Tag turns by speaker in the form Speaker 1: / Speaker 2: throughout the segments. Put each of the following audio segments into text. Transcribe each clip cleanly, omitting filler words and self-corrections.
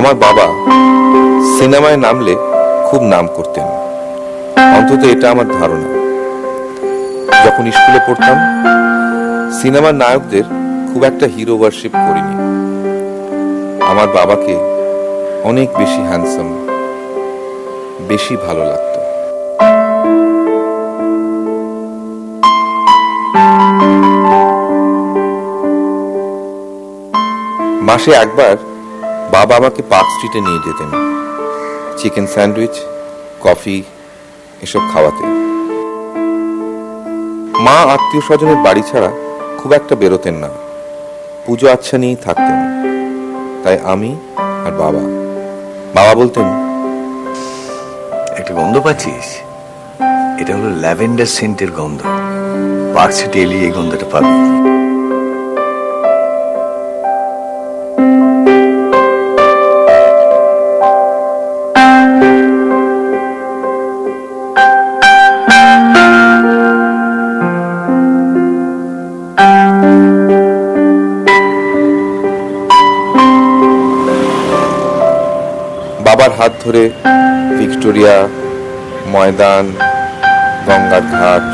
Speaker 1: আমার বাবা সিনেমায় নামলে খুব নাম করতেন, অন্তত এটা আমার ধারণা। যখন স্কুলে পড়তাম সিনেমার নায়কদের খুব একটা হিরো ওয়ার্শিপ করিনি। আমার বাবাকে অনেক বেশি হ্যান্ডসাম, বেশি ভালো লাগতো। মাসে একবার বাবা আমাকে পার্ক স্ট্রিটে নিয়ে যেতেন চিকেন স্যান্ডউইচ, কফি এসব খাওয়াতে। মা আত্মীয় স্বজনের বাড়ি ছাড়া খুব একটা বেরোতেন না, পুজো আচ্ছা নিয়েই থাকতেন। তাই আমি আর বাবা বাবা বলতেন,
Speaker 2: একটা গন্ধ পাচ্ছিস? এটা হলো ল্যাভেন্ডার সেন্টের গন্ধ। পার্ক সিটি এলি এই গন্ধটা পাবি।
Speaker 1: বাবার হাত ধরে ভিক্টোরিয়া, ময়দান, গঙ্গার ঘাট।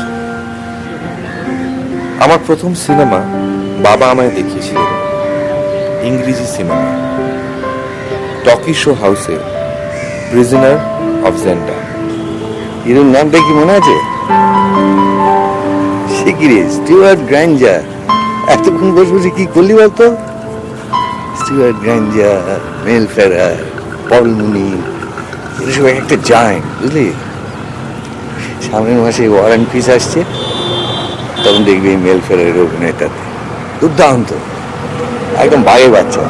Speaker 1: আমার প্রথম সিনেমা বাবা আমায় দেখিয়েছিলেন, ইংরেজি সিনেমা, টকি শো হাউসে প্রিজনার অফ জেন্ডা।
Speaker 2: হিরোর নামটা কি মনে আছে? সে কি রে, স্টুয়ার্ট গ্র্যাঞ্জার। এতক্ষণ বসে বসে কি করলি বলতো? স্টুয়ার্ট গ্র্যাঞ্জার, মেল ফেরার, পল মুনি, এসব একটা জায়েন্ট, বুঝলি? সামনের মাসে ওয়ারেন্ট পিস আসছে, তখন দেখবি মেল ফেরারের অভিনয়টাতে দুর্দান্ত, একদম বাঘের বাচ্চা।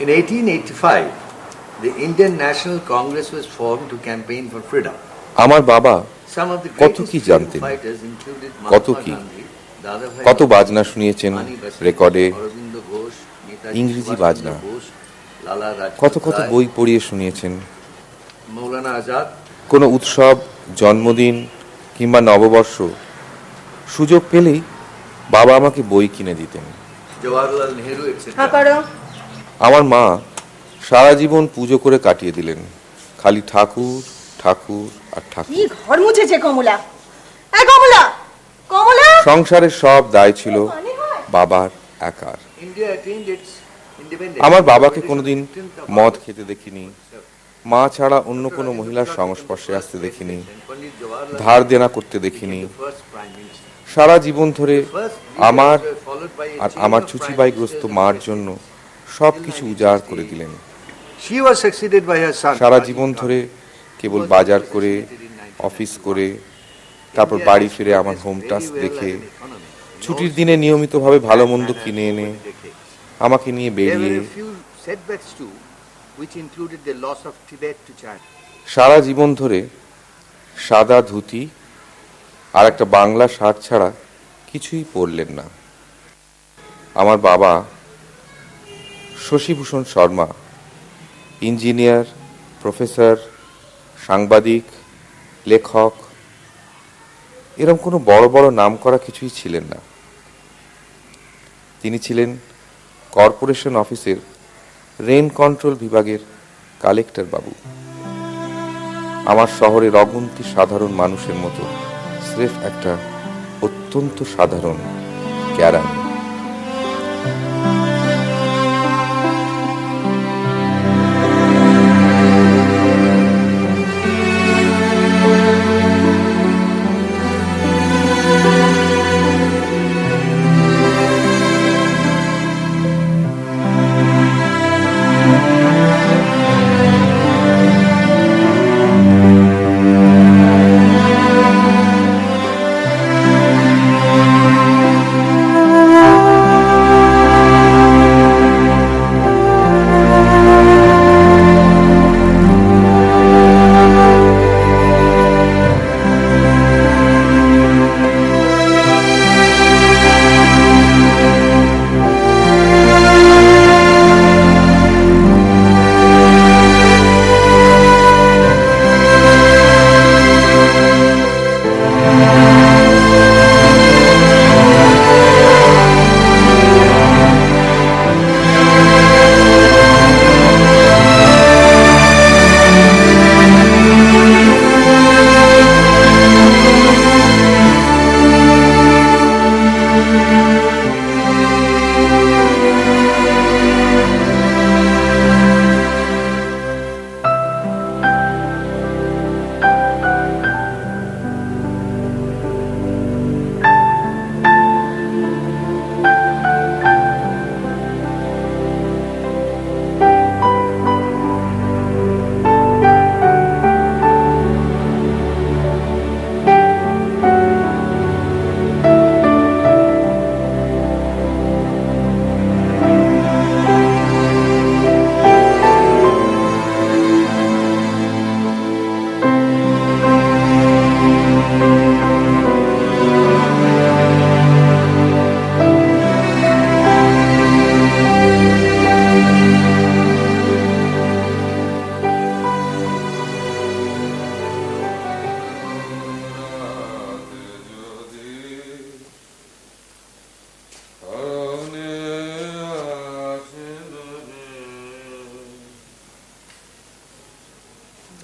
Speaker 3: In 1885, the Indian National Congress was formed to campaign for freedom.
Speaker 1: আমার বাবা
Speaker 3: Some of the
Speaker 1: কত
Speaker 3: greatest
Speaker 1: কি
Speaker 3: freedom
Speaker 1: জানতেন,
Speaker 3: fighters included
Speaker 1: কত
Speaker 3: Mahatma
Speaker 1: কি,
Speaker 3: Gandhi, Dadabhai
Speaker 1: কত
Speaker 3: Navroji,
Speaker 1: বাজনা শুনিয়েছেন
Speaker 3: Mani Basavan,
Speaker 1: রেকর্ডে,
Speaker 3: Aurobindo Ghosh, Netaji
Speaker 1: ইংরেজি
Speaker 3: Subhash
Speaker 1: বাজনা।
Speaker 3: Chandra Bose, Lala
Speaker 1: কত
Speaker 3: Rajpat
Speaker 1: কত
Speaker 3: Rai,
Speaker 1: বই পড়িয়ে শুনিয়েছেন।
Speaker 3: Maulana Azad,
Speaker 1: কোনো উৎসব, জন্মদিন কিংবা নববর্ষ সুযোগ পেলেই বাবা আমাকে বই কিনে দিতেন।
Speaker 3: Jawaharlal Nehru, etc.
Speaker 1: আমার মা সারা জীবন পুজো করে কাটিয়ে দিলেন, খালি ঠাকুর ঠাকুর আর ঠাকুর।
Speaker 4: কি ঘর মুছেছে কমলা? এই কমলা, কমলা!
Speaker 1: সংসারের সব দায় ছিল বাবার একার।
Speaker 3: India attained its independence.
Speaker 1: আমার বাবাকে কোনোদিন মদ খেতে দেখিনি, মা ছাড়া অন্য কোনো মহিলার সংস্পর্শে আসতে দেখিনি,
Speaker 3: Pandit Jawaharlal
Speaker 1: ধার দেনা করতে দেখিনি।
Speaker 3: the first prime minister.
Speaker 1: সারা জীবন ধরে
Speaker 3: First
Speaker 1: আমার
Speaker 3: leaders were followed by a
Speaker 1: R
Speaker 3: chain
Speaker 1: আমার
Speaker 3: of
Speaker 1: চুচিবাইগ্রস্ত
Speaker 3: prime
Speaker 1: মার
Speaker 3: ministers
Speaker 1: জন্য সব কিছু উজাড় করে দিলেন।
Speaker 3: She was succeeded by her son.
Speaker 1: সারা জীবন ধরে কেবল বাজার করে, অফিস করে, তারপর বাড়ি ফিরে আমার হোম টাস্ক দেখে, ছুটির দিনে নিয়মিতভাবে ভালো মন্দ কিনে এনে আমাকে নিয়ে
Speaker 3: There were
Speaker 1: বেরিয়ে
Speaker 3: a few setbacks too, which included the loss of Tibet to China.
Speaker 1: সারা জীবন ধরে সাদা ধুতি আর একটা বাংলা শার্ট ছাড়া কিছুই পরলেন না। আমার বাবা শশীভূষণ শর্মা, ইঞ্জিনিয়ার, প্রফেসর, সাংবাদিক, লেখক, এরকম কোনো বড় বড় নাম করা কিছুই ছিলেন না। তিনি ছিলেন কর্পোরেশন অফিসের রেন কন্ট্রোল বিভাগের কালেক্টর বাবু। আমার শহরের অগুন্তি সাধারণ মানুষের মতো স্রেফ একটা অত্যন্ত সাধারণ ক্যারানি।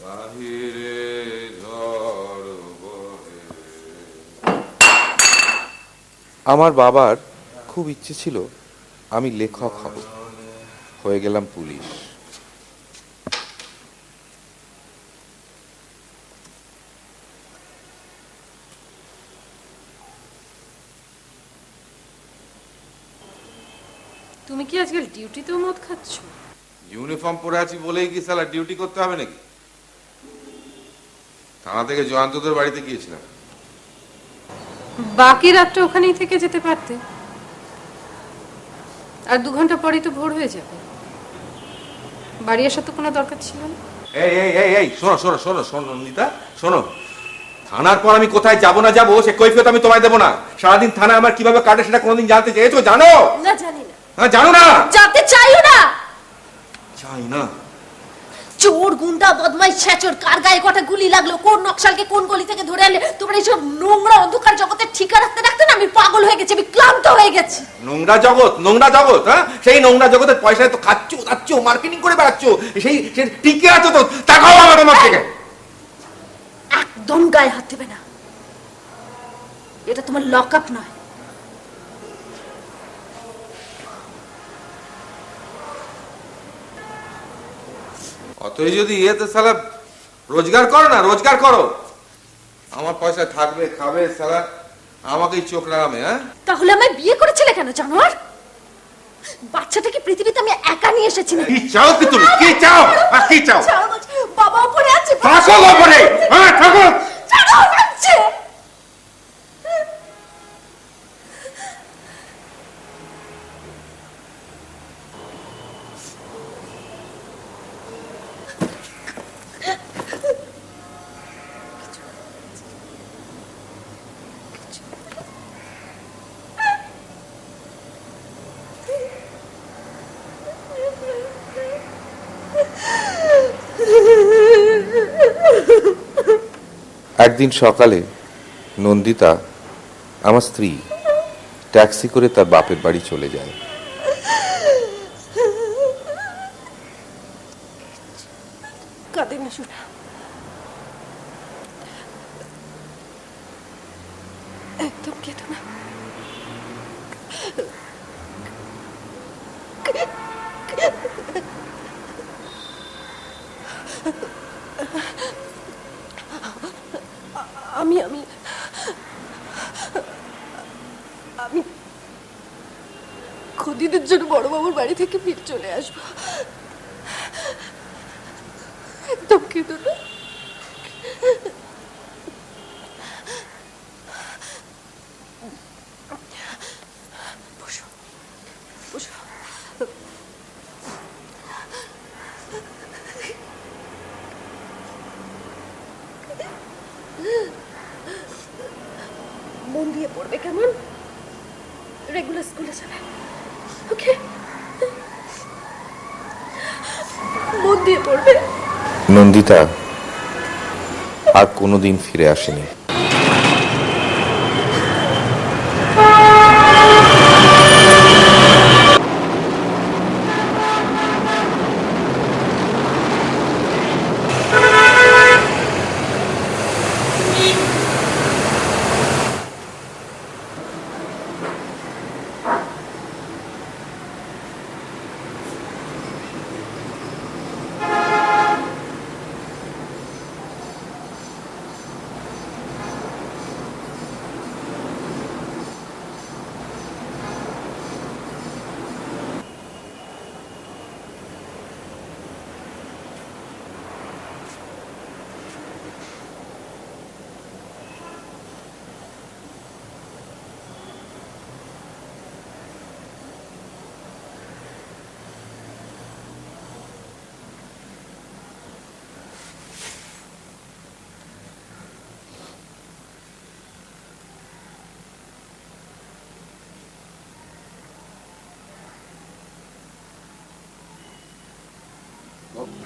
Speaker 1: বাহিরে ঝড় বহে। আমার বাবার খুব ইচ্ছে ছিল আমি লেখক হব, হয়ে গেলাম পুলিশ।
Speaker 5: তুমি কি আজকাল ডিউটিতেও মদ খাচ্ছ?
Speaker 1: ইউনিফর্ম পরে আছি বলেই কি সালা ডিউটি করতে হবে নাকি? থানা থেকে জয়ন্তদের বাড়িতে গিয়েছিলাম।
Speaker 5: বাকি রাতটা ওখানেই থেকে যেতে পারতে, আর 2 ঘন্টা পরেই তো ভোর হয়ে যাবে। বাড়ি আসার তো কোনো দরকার ছিল না।
Speaker 1: এই এই এই এই শোনো শোনো শোনো শোনো নন্দিতা, শোনো। থানার পর আমি কোথায় যাবো না যাবো সে কৈফিয়ত আমি তোমায় দেবো না। সারাদিন থানা আমার কিভাবে কাটে সেটা কোনোদিন জানতে চেয়েছো? জানো
Speaker 4: না, জানি না।
Speaker 1: হ্যাঁ, জানো না?
Speaker 4: জানতে চাইও না।
Speaker 1: চাই না।
Speaker 4: চোর, গুন্ডা, বদমাইশ, ছেচর, কার গায়ে কটা গুলি লাগলো, কোন নকশালকে কোন গলি থেকে ধরে আনলে, তোমরা এইসব নোংরা অন্ধকার জগতে ঠিকা রাখতে রাখতে না আমি পাগল হয়ে গেছি, আমি ক্লান্ত হয়ে গেছি।
Speaker 1: নোংরা জগৎ, নোংরা জগৎ, হ্যাঁ? সেই নোংরা জগতের পয়সায় তো খাচ্ছ, দাচ্ছ, মার্কেটিং করে বেড়াচ্ছ, সেই সে টিকে আছো তো। তাকাও আমার তোমার থেকে।
Speaker 4: একদম গায়ে হাত দেবে না, এটা তোমার লক আপ নয়।
Speaker 1: অতই যদি ইয়েতে সালা রোজগার করো না, রোজগার করো। আমার পয়সা থাকবে, খাবে সালা, আমাকেই চোখ লাগাবে। হ্যাঁ,
Speaker 4: তাহলে আমায় বিয়ে করেছিলে কেন জানোয়ার? বাচ্চাটাকে পৃথিবীতে আমি একা নিয়ে এসেছি না।
Speaker 1: কি চাও কি তুমি? কি চাও? আর কি চাও?
Speaker 4: বাবা উপরে আছে,
Speaker 1: থাকো ওপরে। হ্যাঁ, থাকো।
Speaker 4: ছাড়ো, লাগছে।
Speaker 1: একদিন সকালে নন্দিতা, আমার স্ত্রী, ট্যাক্সি করে তার বাপের বাড়ি চলে যায়।
Speaker 4: কাঁদে না শোনা, একদম কেঁদো না। আমি আমি আমি কদিনের জন্য বড়বাবুর বাড়ি থেকে ফিরে চলে আসবো, একদম কেঁদো না। বসো বসো। মন দিয়ে পড়বে, কেমন? রেগুলার স্কুলে যাবে, ওকে? মন দিয়ে পড়বে।
Speaker 1: নন্দিতা আর কোনোদিন ফিরে আসেনি।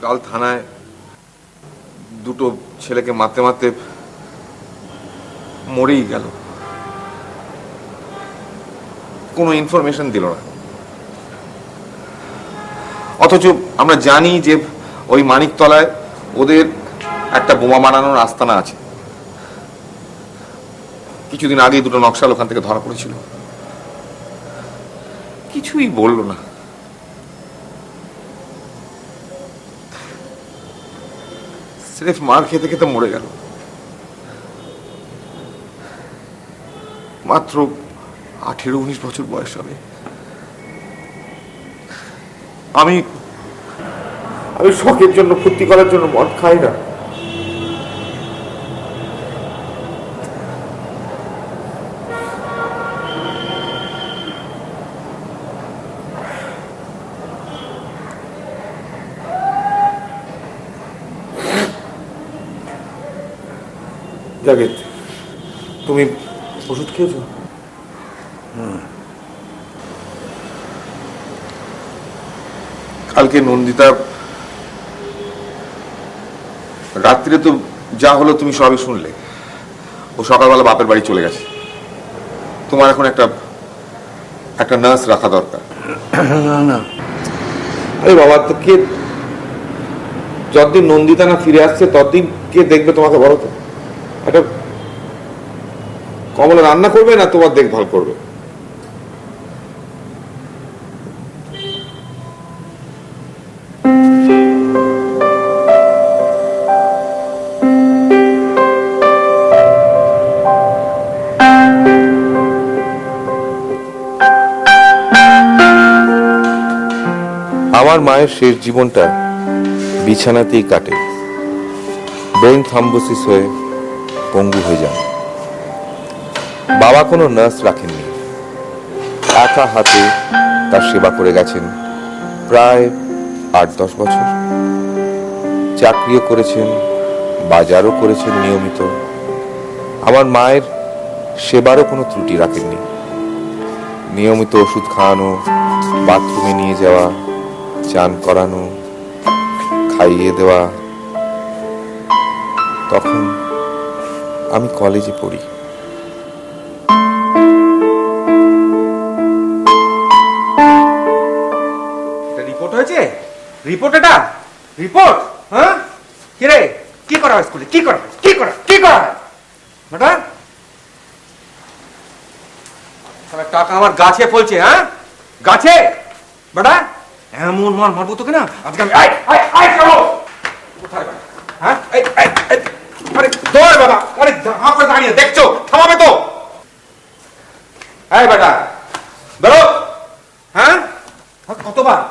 Speaker 1: কাল থানায় দুটো ছেলেকে মারতে মারতে মরেই গেল, কোনো ইনফরমেশন দিল না। অথচ আমরা জানি যে ওই মানিকতলায় ওদের একটা বোমা বানানোর আস্তানা আছে। কিছুদিন আগেই দুটো নকশাল ওখান থেকে ধরা পড়েছিল, কিছুই বললো না। সিরেফ মার খেতে খেতে মরে গেল। মাত্র 18-19 বছর বয়স হবে। আমি শখের জন্য, ফুর্তি করার জন্য মদ খাই না। জাগিদ, তুমি ওষুধ খেয়েছো? কালকে নন্দিতা রাত্রিরে তো যা হলো তুমি সবই শুনলে। ও সকালবেলা বাপের বাড়ি চলে গেছে। তোমার এখন একটা নার্স রাখা দরকার।
Speaker 2: না না,
Speaker 1: আরে বাবা, তো কে, যতদিন নন্দিতা না ফিরে আসছে ততদিন কে দেখবে তোমাকে বলো তো? একটা কমলা রান্না করবে না তোমার দেখভাল করবে? আমার মায়ের শেষ জীবনটা বিছানাতেই কাটে। ব্রেন থ্রম্বোসিস হয়ে পঙ্গু হয়ে যান। বাবা কোনো নার্স রাখেননি, একা হাতে তার সেবা করে গেছেন প্রায় 8-10 বছর। চাকরিও করেছেন, বাজারও করেছেন নিয়মিত। আমার মায়ের সেবারও কোনো ত্রুটি রাখেননি। নিয়মিত ওষুধ খাওয়ানো, বাথরুমে নিয়ে যাওয়া, চান করানো, খাইয়ে দেওয়া। তখন আমি কলেজে পড়ি।
Speaker 6: রিপোর্ট হয়েছে? রিপোর্ট, এটা রিপোর্ট? হ্যাঁ, কি রে, কি করা হয় স্কুলে? কি করা হয় বেটা? টাকা আমার গাছে ফলছে। হ্যাঁ, গাছে বেটা, এমন মার মারবো তোকে না আজকে আমি। কোথায় বেটা? হ্যাঁ, আরে দৌড় বাবা, আরে করে দাঁড়িয়ে দেখছো, থামাবে তো? এই বেটা বেরো। হ্যাঁ,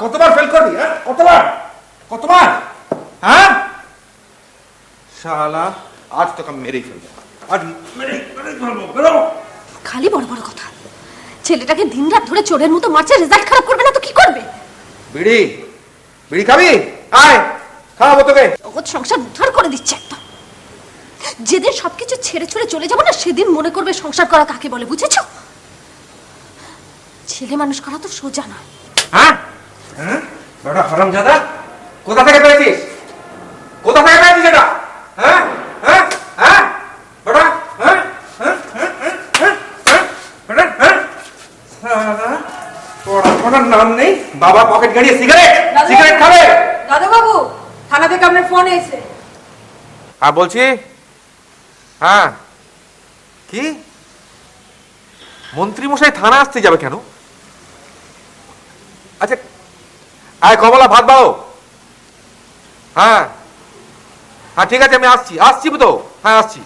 Speaker 6: কতবার ফেল করবি? হ্যাঁ, কতবার? হ্যাঁ, শালা আজ তোকে আমি মেরেই ফেলবো, আজ মেরেই ফেলবো। বেরো।
Speaker 4: খালি বড় বড় কথা। ছেলেটাকে দিনরাত ধরে চোরের মতো মারছে, রেজাল্ট খারাপ করবে না তো কি করবে?
Speaker 6: বিড়ি খাবি? আয়, খাওয়াবো তোকে।
Speaker 4: জগৎ সংসার উদ্ধার করে দিচ্ছে একটা। যেদিন সবকিছু ছেড়ে ছুড়ে চলে যাবো না, সেদিন মনে করবে সংসার করা কাকে বলে, বুঝেছ? ছেলে মানুষ করা তো সোজা না।
Speaker 6: হ্যাঁ, বেটা হারামজাদা, কোথা থেকে পেয়েছিস এটা? হ্যাঁ, বেটা, পড়াশোনার নাম নেই, বাবা পকেট গাড়িয়ে সিগারেট খাবে।
Speaker 5: দাদা বাবু, থানা থেকে আপনার ফোন এসেছে।
Speaker 6: হ্যাঁ বলছি। হ্যাঁ, কি মন্ত্রী মশাই থানা আসতে যাবে কেন? আচ্ছা, আয় কমলা, ভাত বাও। হ্যাঁ, ঠিক আছে, আমি আসছি তো। হ্যাঁ, আসছি।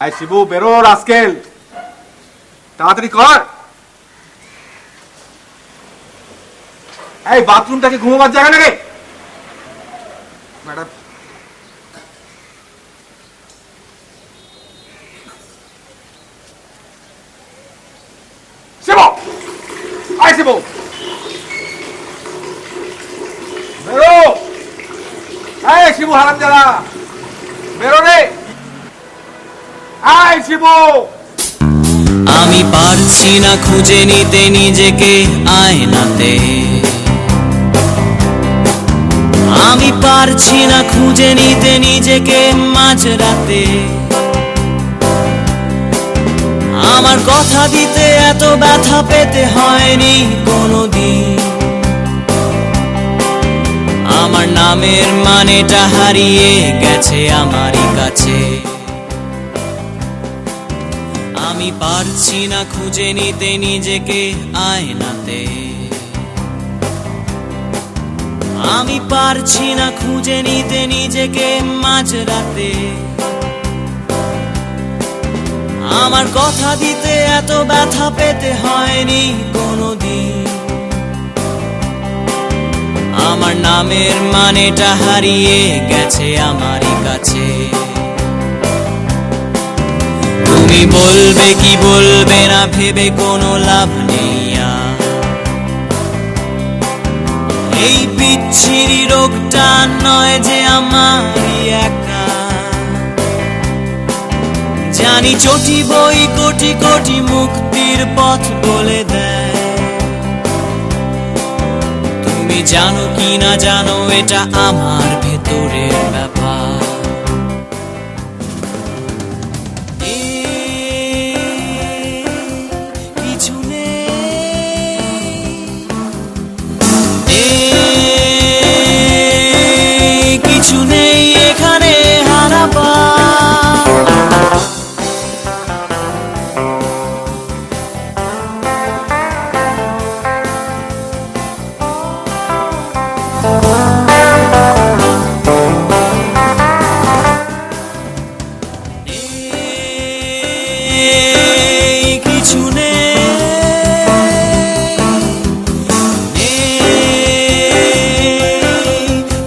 Speaker 6: আয় শিবু, বেরো রাস্কেল, তাড়াতাড়ি কর। এই বাথরুমটাকে ঘুমাবার জায়গা নাকি? ম্যাডাম, শিবু, আয় শিবু, বেরো। আয় শিবু হারামজাদা, বেরো রে। আয় শিবু।
Speaker 7: আমি পারছি না খুঁজে নিতে নিজেকে আয়নাতে, আমি পারছি না খুঁজে নিতে নিজেকে মাঝরাতে। আমার কথা দিতে এত ব্যথা পেতে হয়নি কোনোদিন। নামের মানেটা হারিয়ে গেছে আমারই কাছে। আমি পারছি না খুঁজে নিতে নিজেকে আয়নাতে, আমি পারছি না খুঁজে নিতে নিজেকে মাঝরাতে। আমার কথা দিতে এত ব্যথা পেতে হয়নি কোনোদিন, আমার নামের মানেটা হারিয়ে গেছে আমারই কাছে। তুমি বলবে কি বলবে না ভেবে কোনো লাভ নেই আর, এই বিচ্ছিরি রোগটা নয় যে আমারই একা। জানি চটি বই কোটি কোটি মুক্তির পথ বলে দেয়, তুমি জানো কি না জানো এটা আমার ভেতরের ব্যাপার। কিছু নেই, কিছু নেই এখানে হারাবার। কিছু নেই,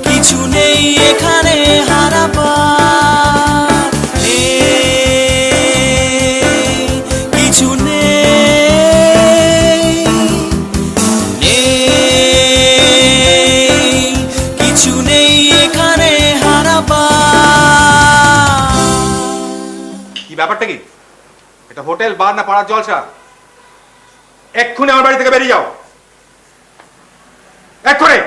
Speaker 7: কিছু নেই এখানে হারাবার। কিছু নেই, কিছু নেই এখানে হারাবার।
Speaker 6: কি ব্যাপারটা কি? এটা হোটেল, বার না পাড়ার জলসা? এক্ষুনি আমার বাড়ি থেকে বেরিয়ে যাও, এক্ষুনি।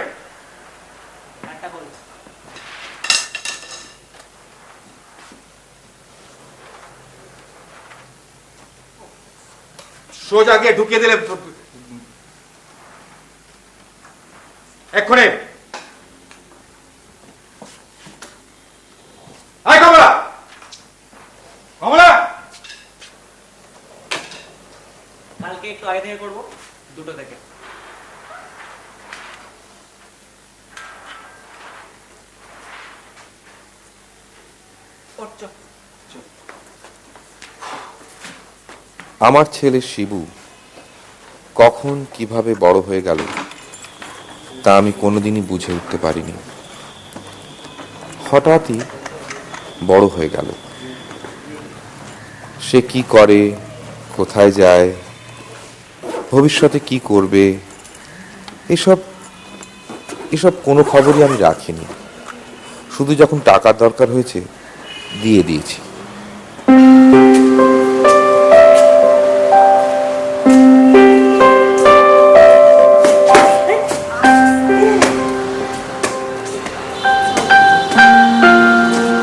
Speaker 6: সোজা গিয়ে ঢুকিয়ে দিলে এক্ষুনি। আয় কমলা, কমলা।
Speaker 7: কালকে একটু আগে থেকে করবো, 2টো থেকে।
Speaker 1: আমার ছেলে শিবু কখন কিভাবে বড় হয়ে গেল তা আমি কোনোদিনই বুঝে উঠতে পারিনি। হঠাৎই বড় হয়ে গেল। সে কি করে, কোথায় যায়, ভবিষ্যতে কি করবে, এসব কোনো খবরই আমি রাখিনি। শুধু যখন টাকার দরকার হয়েছে দিয়ে দিয়েছি।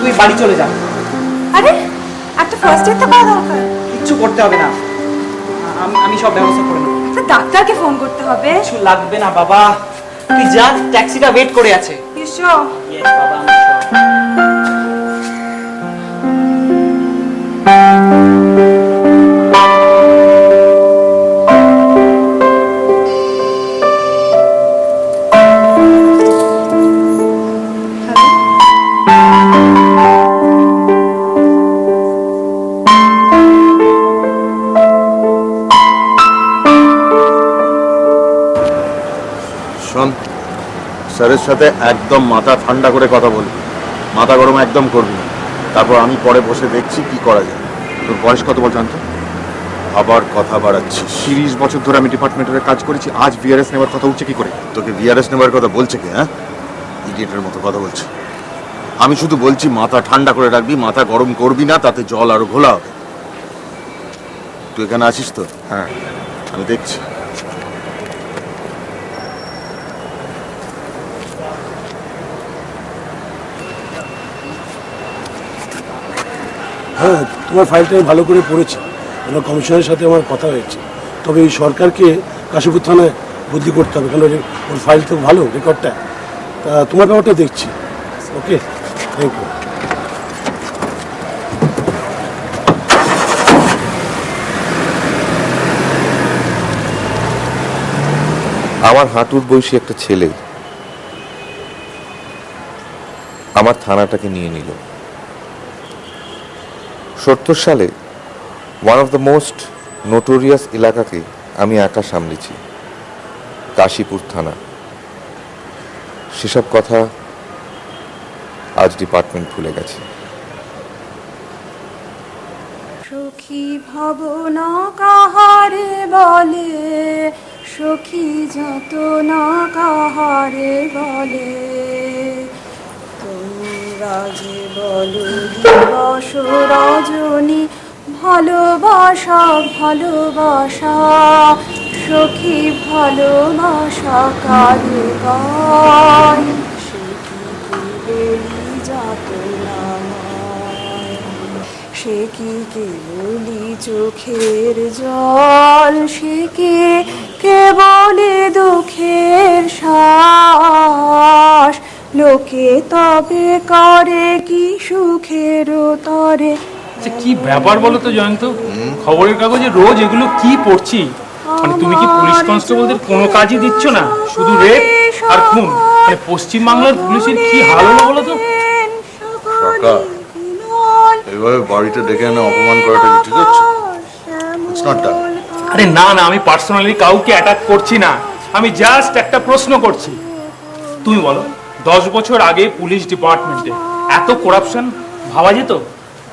Speaker 8: তুই বাড়ি চলে যা।
Speaker 9: আরে একটা ফার্স্ট এড তো করা দরকার।
Speaker 8: কিচ্ছু করতে হবে না, আমি সব ব্যবস্থা করে নেব।
Speaker 9: তো ডাক্তারকে ফোন করতে হবে।
Speaker 8: কিছু লাগবে না বাবা, তুই যা, ট্যাক্সিটা ওয়েট করে আছে।
Speaker 9: You sure?
Speaker 8: Yes বাবা, আমি sure।
Speaker 2: শোন, স্যারের সাথে একদম মাথা ঠান্ডা করে কথা বলবি, মাথা গরম একদম করবি না। তারপর আমি পরে বসে দেখছি কি করা যায়।
Speaker 6: তোর বয়স কত বল জানতো?
Speaker 2: আবার কথা বাড়াচ্ছিস।
Speaker 6: 30 বছর ধরে আমি ডিপার্টমেন্টের কাজ করেছি, আজ ভিআরএস নেওয়ার কথা উঠছে কি করে?
Speaker 2: তোকে ভিআরএস নেবার কথা বলছে কি? হ্যাঁ, ইডিয়েটের মতো কথা বলছে। আমি শুধু বলছি মাথা ঠান্ডা করে রাখবি, মাথা গরম করবি না, তাতে জল আরো ঘোলা হবে। তুই এখানে আছিস তো?
Speaker 6: হ্যাঁ,
Speaker 2: আমি দেখছি।
Speaker 10: হ্যাঁ, তোমার ফাইলটা আমি ভালো করে পড়েছি, আমার কমিশনের সাথে আমার কথা হয়েছে। তবে এই সরকারকে কাশীপুর থানায় বদলি করতে হবে, কারণ ওর ফাইল তো ভালো, রেকর্ডটা। তা তোমার ব্যাপারটা দেখছি। ওকে, থ্যাংক ইউ।
Speaker 1: আমার হাঁটুর বয়সী একটা ছেলে আমার থানাটাকে নিয়ে নিল। 70 সালে one of the most notorious এলাকাকে আমি একা সামলেছি, কাশীপুর থানা। সেসব কথা আজ ডিপার্টমেন্ট ভুলে গেছে।
Speaker 9: সখী ভাবনা কাহারে বলে, সখী যত না কাহারে বলে, তোমরা যে বলো দিবস রজনী, ভালোবাসা ভালোবাসা, সখী ভালোবাসা কারে গায়, সে কি কেবলি যত নামায়, সে কি কেবলি চোখের জল, সে কি কেবলি দুঃখের শ্বাস, লোকে তবে করে কি সুখের তরে।
Speaker 11: আচ্ছা, কি ব্যাপার বলো তো জয়ন্ত, খবরের কাগজে রোজ এগুলো কি পড়ছি? মানে তুমি কি পুলিশ কনস্টেবলদের কোনো কাজই দিচ্ছ না, শুধু রেপ আর খুন? মানে পশ্চিমবাংলার পুলিশের কি হাল হলো বলো তো?
Speaker 2: সরকার এইভাবে বাড়িতে ডেকে এনে অপমান করাটা কি ঠিক হচ্ছে? It's not done.
Speaker 11: আরে না না, আমি পার্সোনালি কাউকে অ্যাটাক করছি না, আমি জাস্ট একটা প্রশ্ন করছি। তুমি বলো, 10 বছর আগে পুলিশ ডিপার্টমেন্টে এত করাপশন ভাবা যেত?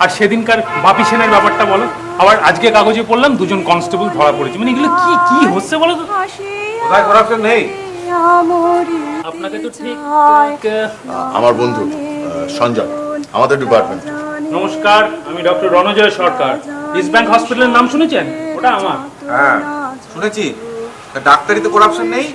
Speaker 11: আর সেদিনকার বাপি সেনের ব্যাপারটা বলো, আবার আজকে কাগজে পড়লাম 2জন কনস্টেবল ধরা পড়েছে। মানে এগুলো কি কি হচ্ছে বলো তো?
Speaker 6: কোথায় করাপশন নেই?
Speaker 11: আপনাকে তো ঠিক
Speaker 2: আমার বন্ধু সঞ্জয়, আমাদের ডিপার্টমেন্ট।
Speaker 11: নমস্কার, আমি ডক্টর রণজয় সরকার। ইস্ট ব্যাংক হসপিটালের নাম শুনেছেন? ওটা আমার।
Speaker 6: হ্যাঁ শুনেছি। ডাক্তারিতে করাপশন নেই?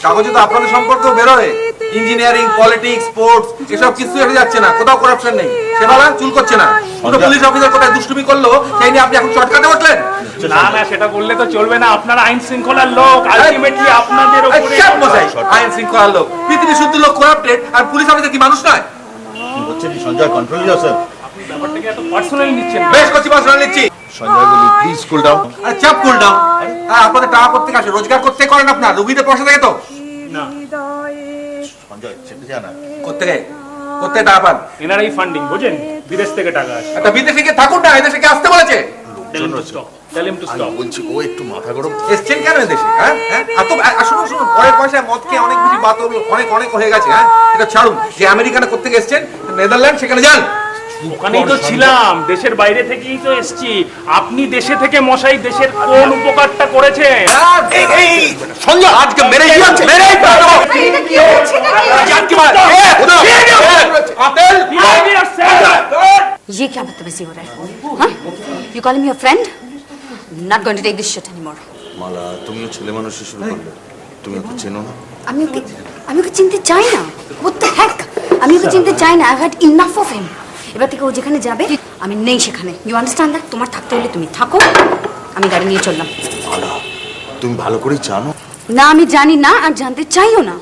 Speaker 6: কাগজে তো আপনাদের সম্পর্ক বেরোয়, ইঞ্জিনিয়ারিং, পলিটিক্স, স্পোর্টস এসব কিছু এসে যাচ্ছে না, কোথাও করাপশন নেই। সেবেলা চুল করছে না, দুটো পুলিশ অফিসার কোথায় দুষ্টুমি করলো সেই নিয়ে আপনি এখন চটকাতে বসলেন?
Speaker 11: না না, সেটা বললে তো চলবে না, আপনারা আইন শৃঙ্খলার লোক, আলটিমেটলি আপনাদের উপরে।
Speaker 6: আইন শৃঙ্খলার লোক, পৃথিবী শুদ্ধ লোক করাপ্টেড, আর পুলিশ অফিসার কি মানুষ নয়?
Speaker 2: হচ্ছে কি সঞ্জয়, কন্ট্রোল ইয়োরসেলফ।
Speaker 11: আপনি ব্যাপারটাকে এত পার্সোনালি নিচ্ছেন?
Speaker 6: বেশ করছি, পার্সোনাল নিচ্ছি।
Speaker 2: সঞ্জয় বলি প্লিজ কুল ডাউন।
Speaker 6: আরে চাপ কুল ডাউন। আপনাদের টাকা করতে আসে, রোজগার করতে করেন আপনার, রুগীদের পয়সা থাকে তো?
Speaker 11: না।
Speaker 2: সঞ্জয় সেটা জানা
Speaker 6: কোত্থেকে কোথায় টাকা পান?
Speaker 11: এনআরআই ফান্ডিং, বুঝেন? বিদেশ থেকে টাকা আসে।
Speaker 6: একটা বিদেশে গিয়ে থাকুন না, এদেশে কি আসতে বলেছে?
Speaker 2: বলছি ও একটু মাথা গরম।
Speaker 6: এসছেন কেন এদেশে? হ্যাঁ হ্যাঁ, শুনুন শুনুন, পরের পয়সায় মদ খেয়ে অনেক বেশি বাতল, অনেক অনেক হয়ে গেছে। হ্যাঁ, এটা ছাড়ুন। যে আমেরিকানে কোথেকে এসছেন, নেদারল্যান্ড, সেখানে যান।
Speaker 11: ওখানেই তো ছিলাম, দেশের বাইরে থেকেই তো এসেছি। আপনি দেশে থেকে মশাই দেশের কোন উপকারটা করেছেন?
Speaker 6: সঞ্জয় আজকে মেরে যাচ্ছে, মেরে
Speaker 4: ये क्या बदतमीजी हो रहा है? हाँ? You calling me a friend? Not going to take this shit anymore.
Speaker 2: মালা, তুমিও ছেলে মানুষই শুরু করলে, তুমি ওকে চেনো না?
Speaker 4: আমি ওকে চিনতে চাই না। What the heck? আমি ওকে চিনতে চাই না। I've had enough of him. এবার থেকে ও যেখানে যাবে আমি নেই সেখানে। You understand that? তোমার থাকতে হলে তুমি থাকো, আমি গাড়ি নিয়ে চললাম।
Speaker 2: মালা, তুমি ভালো করেই জানো।
Speaker 4: না, আমি জানি না আর জানতে চাইও না।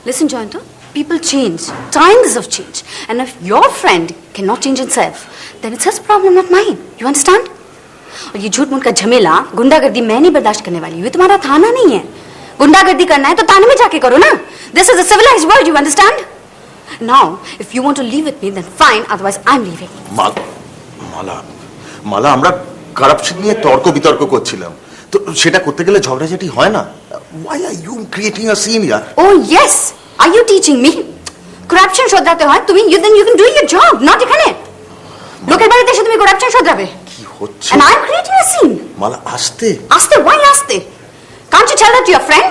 Speaker 4: Listen, Jayanta, people change. Times have changed. And if your friend cannot change himself, then it's his problem, not mine. You understand? और ये झूठ मूठ का झमेला, गुंडागर्दी मैं नहीं बर्दाश्त करने वाली हूँ। ये तुम्हारा थाना नहीं है। गुंडागर्दी करना है तो थाने में जाके करो ना। This is a civilized world, you understand? Now, if you want to leave with me, then fine. Otherwise, I'm leaving.
Speaker 2: মালা, মালা, আমরা কারাপশন নিয়ে তর্ক বিতর্ক করছিলাম, তো সেটা করতে গেলে ঝগড়াঝাটি হয় না? Why are you creating a scene here?
Speaker 4: Oh yes, are you teaching me? Corruption শোধরাতে হয় তুমি, then you can do your job, not এখানে। লোকের বাড়িতে এসে তুমি corruption শোধরাবে?
Speaker 2: কি হচ্ছে?
Speaker 4: And I'm creating a scene.
Speaker 2: মালা, আস্তে
Speaker 4: আস্তে? Why আস্তে? Can't you tell that to your friend?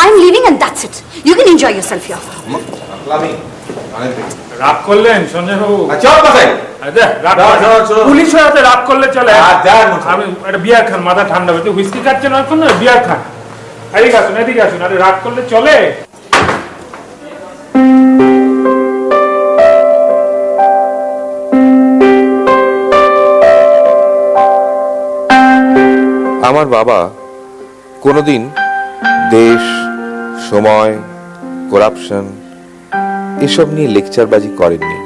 Speaker 4: I'm leaving and that's it. You can enjoy yourself here.
Speaker 11: রাগ করলেন সঞ্জয় বাবু?
Speaker 6: চল বাসায়।
Speaker 11: পুলিশ হয়ে রাগ করলে চলে? আমি একটা বিয়ার খান, মাথা ঠান্ডা হবে। হুইস্কি খাচ্ছেন এখন, বিয়ার খান। এদিকে আসুন, এদিকে আসুন। আরে রাগ করলে চলে?
Speaker 1: আমার বাবা কোনোদিন দেশ, সময়, করাপশন এসব নিয়ে লেকচারবাজি করেননি।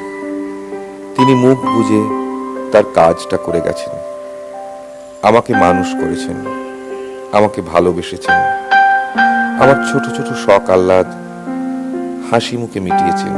Speaker 1: তিনি মুখ বুজে তার কাজটা করে গেছেন। আমাকে মানুষ করেছেন, আমাকে ভালোবেসেছেন, আমার ছোট ছোট শখ আহ্লাদ হাসি মুখে মিটিয়েছেন।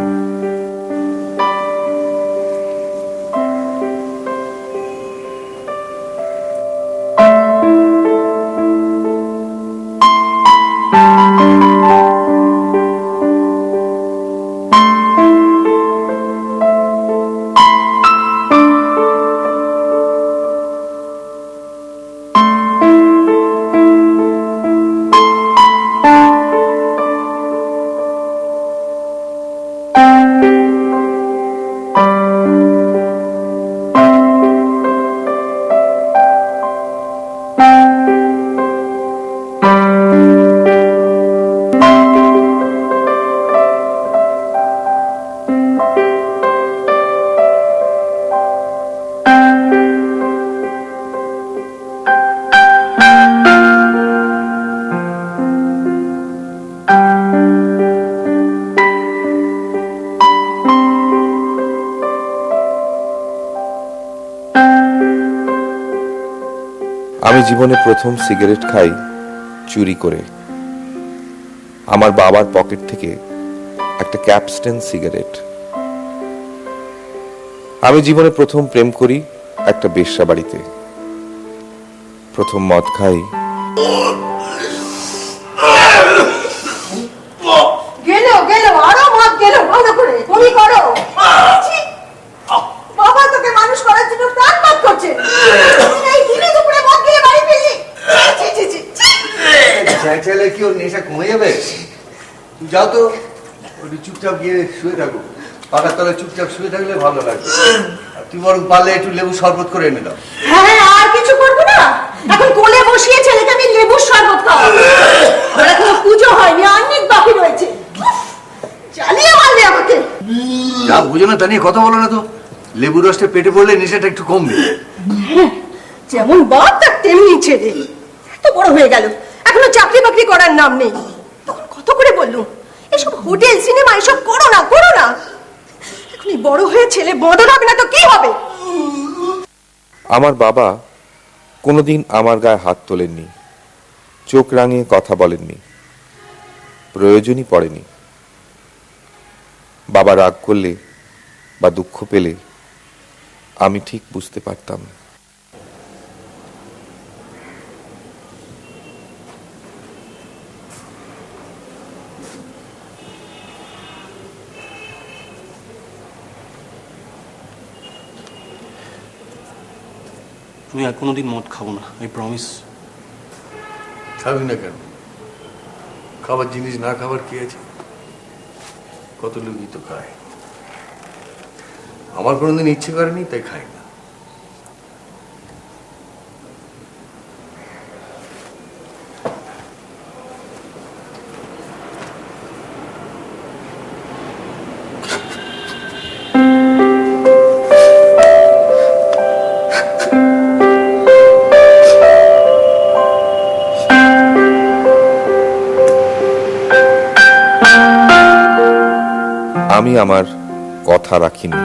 Speaker 1: আমি জীবনে প্রথম সিগারেট খাই চুরি করে। আমার বাবার পকেট থেকে একটা ক্যাপস্টেন সিগারেট। আমি জীবনে প্রথম প্রেম করি একটা বেশ্যা বাড়িতে। প্রথম মদ খাই
Speaker 9: গেল গেল আরো মদ গেল, ভালো করে তুমি করো। ছি! বাবা তোকে মানুষ করার জন্য প্রাণ পাত করছে, এই দিনে দুপুরে মদ গিয়ে বাড়ি ফিরলি। ছি, ছি, ছি, ছি, ছি।
Speaker 3: চাইলে কি ওর নেশা কমে যাবে? তুমি যাও তো, ওই চুপচাপ গিয়ে শুয়ে থাকো। পাকার তলায় চুপচাপ শুয়ে থাকলে ভালো লাগবে। আর তুমি বরং পারলে একটু লেবু শরবত করে এনে দাও।
Speaker 9: হ্যাঁ, আর কিছু করবো না। এখন কোলে বসিয়ে ছেলেকে আমি লেবুর শরবত খাওয়াবো। আর এখনো পুজো হয়নি, অনেক বাকি রয়েছে। জ্বালিয়ে মারলে আমাকে।
Speaker 3: যা বুঝো না তা নিয়ে কথা বলো না তো। লেবুর রসটা পেটে পড়লে নেশাটা একটু কমবে।
Speaker 9: যেমন বাপ তার তেমনি ছেলে। এত বড় হয়ে গেল, এখনো চাকরি বাকরি করার নাম নেই। তখন কত করে বললুম এসব হোটেল সিনেমা এসব করো না, করো না। এখন এই বড় হয়ে ছেলে বড় হবে না তো কি হবে?
Speaker 1: আমার বাবা কোনোদিন আমার গায়ে হাত তোলেননি, চোখ রাঙিয়ে কথা বলেননি, প্রয়োজনই পড়েনি। বাবা রাগ করলে বা দুঃখ পেলে আমি ঠিক বুঝতে পারতাম।
Speaker 12: আমি আর কোনোদিন মদ খাবো না, আই প্রমিস।
Speaker 3: খাবি না কেন? খাবার জিনিস না খাবার কি আছে? কত লোকই তো খায়। আমার কোনোদিন ইচ্ছে করেনি তাই খাই না।
Speaker 1: আমি আমার কথা রাখিনি।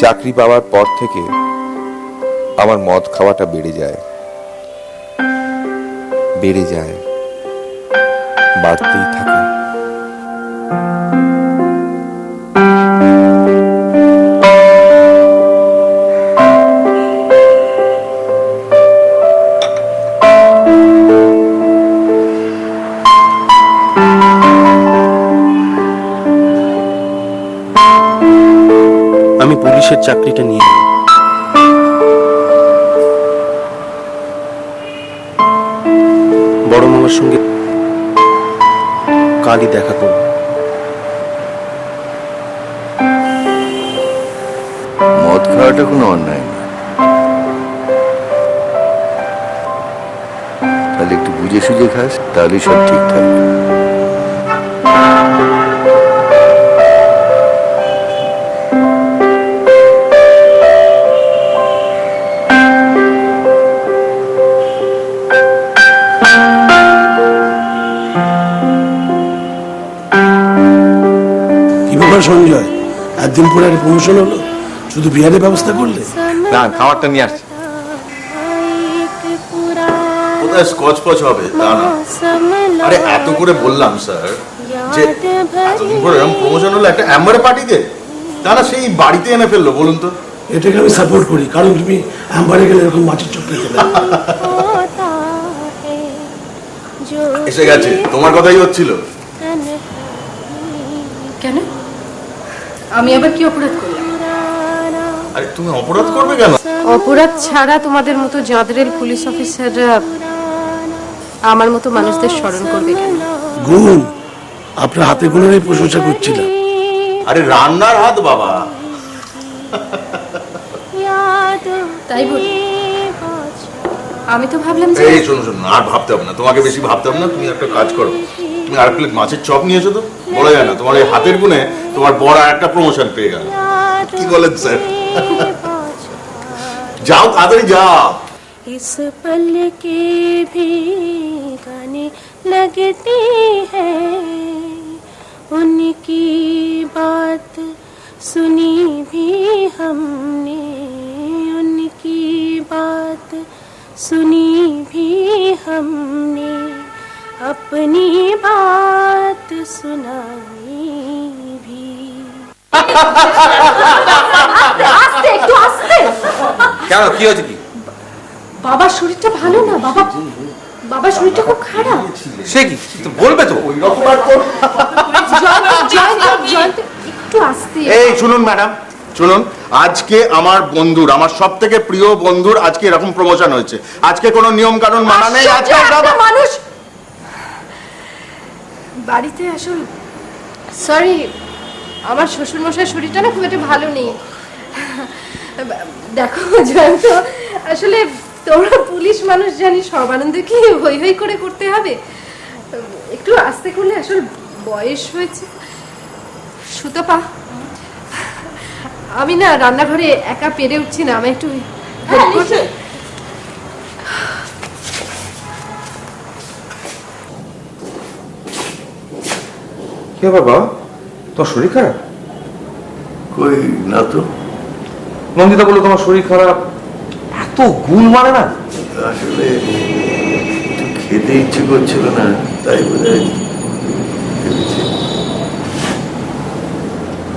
Speaker 1: চাকরি পাওয়ার পর থেকে আমার মদ খাওয়াটা বেড়ে যায়, বাড়তেই থাকে।
Speaker 12: আমি পুলিশের চাকরিটা নিয়ে নেব। বড় মামার সঙ্গে কালই দেখা করব।
Speaker 2: মদ খাওয়াটা কোনো অন্যায় না, তাহলে একটু বুঝে সুঝে খাস, তাহলেই সব ঠিক থাকবে।
Speaker 10: সঞ্জয়, একদিন পরে একটা প্রমোশন হলো, শুধু বিহারের ব্যবস্থা করলে।
Speaker 6: না, খাবারটা নিয়ে আসছি।
Speaker 13: কোথায় স্কচ পচ হবে তা না। আরে এত করে বললাম স্যার যে এতদিন পরে এরকম প্রমোশন হলো একটা অ্যাম্বারে পার্টিতে, তা না সেই বাড়িতে এনে ফেললো। বলুন তো,
Speaker 10: এটাকে আমি সাপোর্ট করি, কারণ তুমি অ্যাম্বারে গেলে এরকম মাছের চোখ পেতে পারো।
Speaker 13: এসে গেছে, তোমার কথাই হচ্ছিল।
Speaker 5: কেন? আমি আবার কি অপরাধ করলাম?
Speaker 13: আরে তুমি অপরাধ করবে কেন?
Speaker 5: অপরাধ ছাড়া তোমাদের মতো জাদরেল পুলিশ অফিসাররা আমার মতো মানুষদের স্মরণ করবে কেন?
Speaker 10: গুণ, আপনার হাতে গুণের প্রশংসা করছিলাম।
Speaker 13: আরে রান্নার হাত বাবা।
Speaker 5: তাই বলি? আমি তো ভাবলাম যে
Speaker 13: এই শোনো শোনো, আর ভাবতে হবে না, তোমাকে বেশি ভাবতে হবে না। তুমি একটা কাজ করো, তুমি আর প্লেট মাছের চপ নিয়ে এসো তো। বলা যায় না তোমার এই হাতের গুণে তোমার বড় একটা প্রমোশন পেয়ে গেল। কি বলেন স্যার? যাও তাড়াতাড়ি যাও।
Speaker 14: इस पल के भी गाने लगती है, उनकी बात सुनी भी हमने, उनकी बात सुनी भी हमने, अपनी बात सुनाई भी।
Speaker 9: আস্তে একটু আস্তে।
Speaker 6: কেন, কি হয়েছে কি?
Speaker 5: বাবার শরীরটা ভালো না। বাবার শরীরটা খুব খারাপ।
Speaker 6: সে কি বলবে তো?
Speaker 5: জয়ন্ত একটু আস্তে।
Speaker 13: এই শুনুন ম্যাডাম, শুনুন, আজকে আমার বন্ধুর, আমার সব থেকে প্রিয় বন্ধুর আজকে এরকম প্রমোশন হয়েছে। আজকে কোনো নিয়ম কানুন মানা নেই। আজকে
Speaker 9: মানুষ
Speaker 5: বাড়িতে আসল সরি, আমার শ্বশুর মশাইয়ের শরীরটা না খুব একটা ভালো নেই। দেখো জয়ন্ত, আসলে তোমরা পুলিশ মানুষ, জানি সব আনন্দ কি হই হই করে করতে হবে, একটু আস্তে করলে আসল বয়স হয়েছে। সুতপা, আমি না রান্নাঘরে একা পেরে উঠছি না, আমি একটু হেল্প করতে।
Speaker 1: কি বাবা, তোমার শরীর খারাপ?
Speaker 2: কই না তো।
Speaker 1: নন্দিতা বললো তোমার শরীর খারাপ। এত গুল মারে না।
Speaker 2: আসলে খেতে ইচ্ছে করছিল না, তাই বোধহয় ভেবেছি।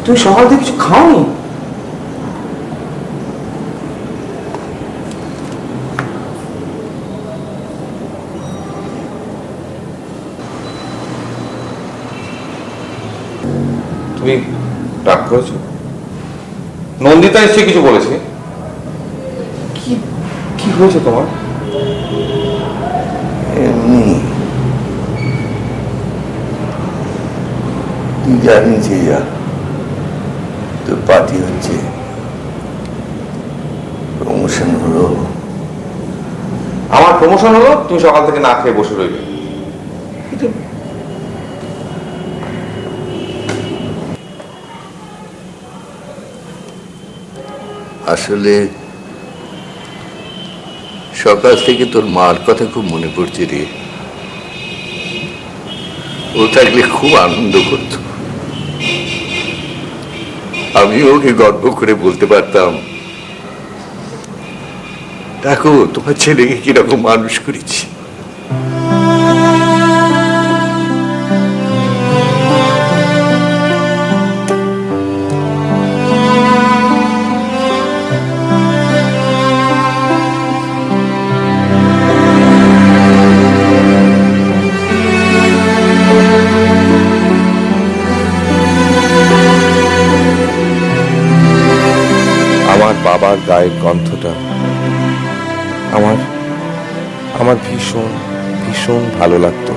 Speaker 1: তুমি সকাল থেকে কিছু খাওনি? তুমি রাগ করেছো? নন্দিতা নিশ্চয়ই কিছু বলেছে। কি কি হয়েছে তোমার?
Speaker 2: এমনি তুই জানিস যে তোর পার্টি হচ্ছে, প্রমোশন হলো।
Speaker 1: আমার প্রমোশন হলো, তুমি সকাল থেকে না খেয়ে বসে রইবে।
Speaker 2: আসলে সকাল থেকে তোর মার কথা খুব মনে পড়ছে রে। ও থাকলে খুব আনন্দ করত। আমি ওকে গর্ব করে বলতে পারতাম, দেখো তোমার ছেলেকে কিরকম মানুষ করেছি।
Speaker 1: আমার বাবার গায়ের গন্ধটা আমার আমার ভীষণ ভীষণ ভালো লাগতো।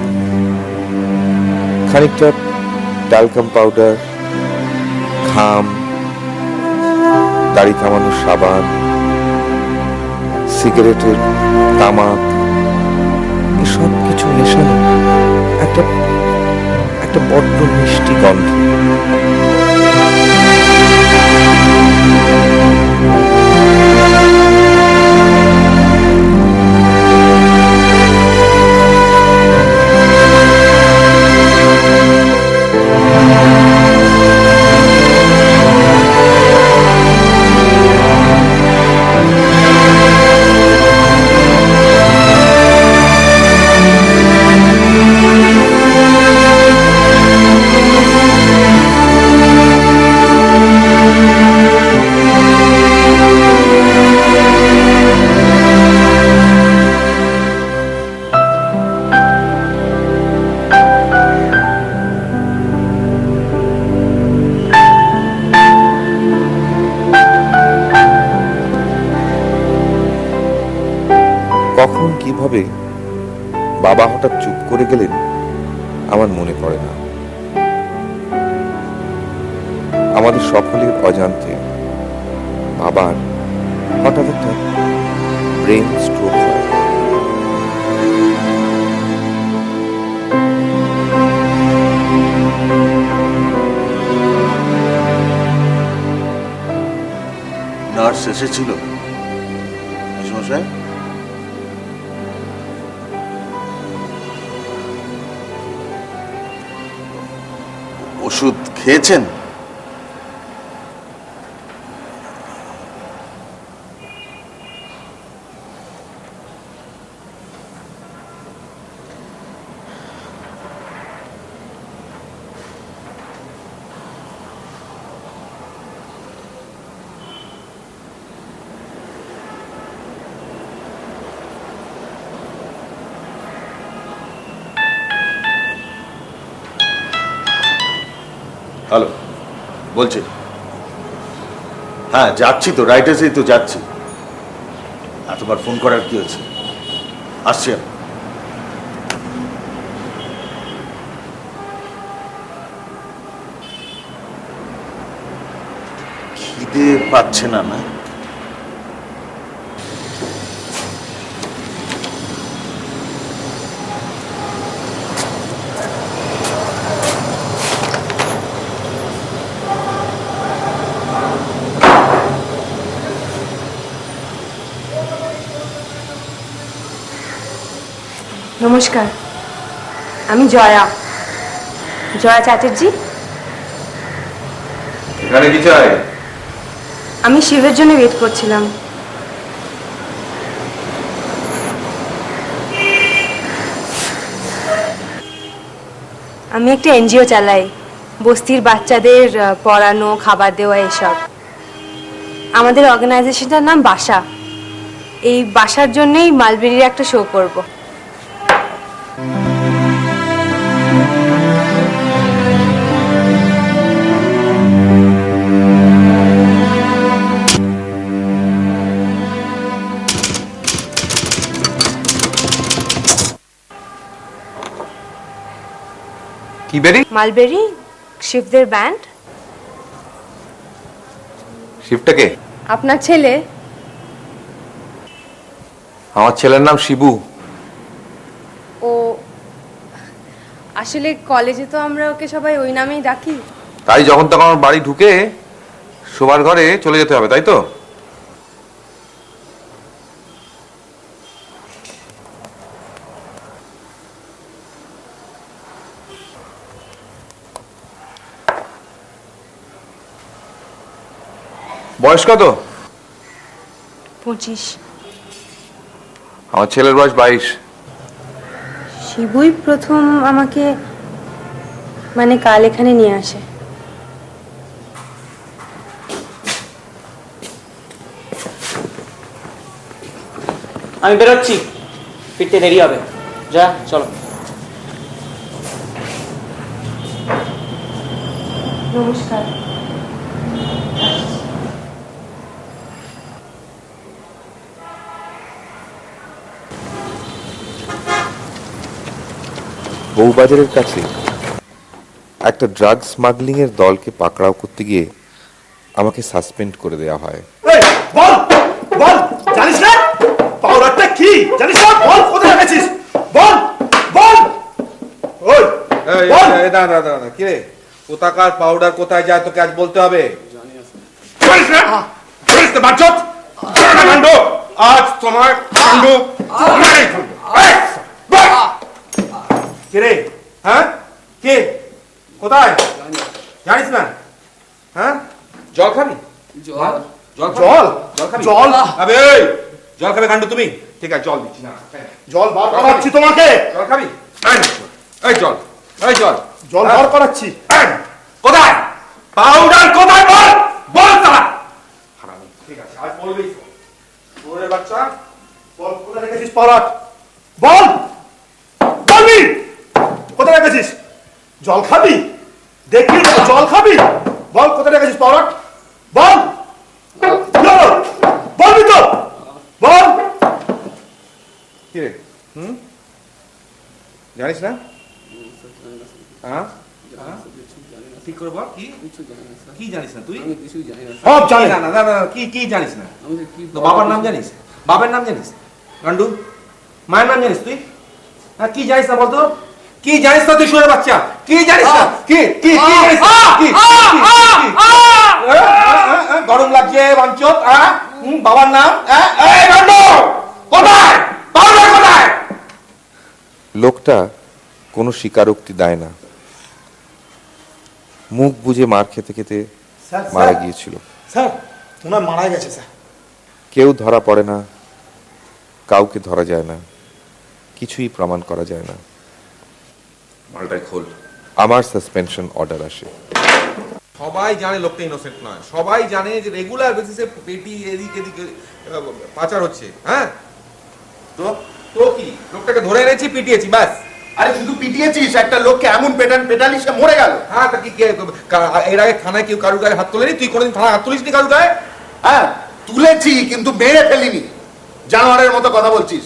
Speaker 1: খানিকটা টালকাম পাউডার, ঘাম, দাড়ি কামানোর সাবান, সিগারেটের তামাক, এসব কিছু মেশানো একটা একটা বড্ড মিষ্টি গন্ধ। কিভাবে বাবা হঠাৎ চুপ করে গেলেন আমার মনে পড়ে না। আমাদের সকলের অজান্তে বাবার হঠাৎ একটা ব্রেন স্ট্রোক হয়।
Speaker 13: নার্স এসেছিল মেশমশাই? ওষুধ খেয়েছেন? হ্যালো, বলছি। হ্যাঁ, যাচ্ছি তো, রাইটার্সেই তো যাচ্ছি। তোমার ফোন করার কি হচ্ছে? আসছি আমি। খিদে পাচ্ছে না না?
Speaker 5: নমস্কার, আমি জয়া চ্যাটার্জি।
Speaker 1: এখানে কি চাই?
Speaker 5: আমি শিবের জন্য ওয়েট করছিলাম। আমি একটা এনজিও চালাই, বস্তির বাচ্চাদের পড়ানো, খাবার দেওয়া, এসব। আমাদের অর্গানাইজেশনটার নাম বাসা। এই বাসার জন্যই মালবেরির একটা শো করব।
Speaker 1: কি বেরি?
Speaker 5: Mulberry, শিবদের band.
Speaker 1: শিবটাকে?
Speaker 5: আপনার ছেলে।
Speaker 1: আমার ছেলের নাম শিবু।
Speaker 5: ও আসলে কলেজে তো আমরা ওকে সবাই ওই নামেই ডাকি।
Speaker 1: তাই যখন তখন আমার বাড়ি ঢুকে শোবার ঘরে চলে যেতে হবে, তাই তো? বয়স কত?
Speaker 5: 25।
Speaker 1: আমার ছেলের বয়স 22।
Speaker 5: শিবুই প্রথম আমাকে কাল এখানে নিয়ে আসে।
Speaker 8: আমি বেরোচ্ছি, ফিরতে দেরি হবে। যা, চলো।
Speaker 5: নমস্কার।
Speaker 1: বউবাজারের কাছে একটা ড্রাগ স্মাগলিং এর দলকে পাকড়াও করতে গিয়ে আমাকে সাসপেন্ড করে দেওয়া হয়।
Speaker 10: বল বল, জানিস না পাউডারটা কি? জানিস না? বল, কোথায় রেখেছিস? বল বল। ওই
Speaker 6: দাঁড়া, কি রে? কোথাকার পাউডার কোথায় যায় তোকে আজ বলতে হবে। আজ তোমার কাণ্ড। কে রে? হ্যাঁ, কে? কোথায় জানিস না? হ্যাঁ, জল খাবি? জল
Speaker 10: জল
Speaker 6: আবে জল খাবে কাণ্ড তুমি? ঠিক আছে, জল দিচ্ছি। না,
Speaker 10: জল বার করাচ্ছি তোমাকে।
Speaker 6: জল খাবি? এই জল, এই জল,
Speaker 10: জল বার করাচ্ছি।
Speaker 6: কোথায় পাউডার? কোথায় বল, বল তারা। ঠিক আছে, আজ বলবি। তোরে বাচ্চা,
Speaker 10: বল, কোথায় রেখেছিস পাউডার? বল, বলবি কোথায় রেখেছিস? জল খাবি? দেখি জল খাবি? বল, কোথায় রেখেছিস পাউডার? বল, বলবি তো? বল।
Speaker 1: কি রে,
Speaker 6: জানিস না? হ্যাঁ ঠিক করে বল, কি জানিস না তুই?
Speaker 10: সব জানি।
Speaker 6: না না না না, কি জানিস না? তো বাবার নাম জানিস? বাবার নাম জানিস? গান্ডু, মায়ের নাম জানিস তুই? হ্যাঁ, কি জানিস না বলতো? কি জানিস না তুই শুয়ে বাচ্চা? কি জানিস না? কি জানিস না? গরম লাগছে বাঞ্চত? বাবার নাম? এই গান্ডু, কোথায়? কোথায়?
Speaker 1: লোকটা কোনো স্বীকারোক্তি দেয় না, মুখ বুজে মার খেতে খেতে মারা গিয়েছিল।
Speaker 10: স্যার ওনার মারা গেছে স্যার।
Speaker 1: কেউ ধরা পড়ে না, কাউকে ধরা যায় না, কিছুই প্রমাণ করা যায় না।
Speaker 6: মালটাই খোল।
Speaker 1: আমার সাসপেনশন অর্ডার আসে।
Speaker 6: সবাই জানে লোকটা ইনোসেন্ট নয়, সবাই জানে যে রেগুলার বেসিসে পেটি এদিক এদিকে পাচার হচ্ছে। হ্যাঁ, তো কি, লোকটাকে ধরে এনেছি, পিটিয়েছি, ব্যাস।
Speaker 13: আরে শুধু পিটিয়েছিস, একটা লোককে এমন পেটালি সে মরে গেল।
Speaker 6: হ্যাঁ, তা কি এর আগে থানায় কেউ কারুর গায়ে হাত তোলেনি? তুই কোনোদিন থানায় হাত তুলিসনি কারুর গায়ে?
Speaker 13: হ্যাঁ তুলেছি, কিন্তু মেরে ফেলিনি। জানোয়ারের মতো কথা বলছিস।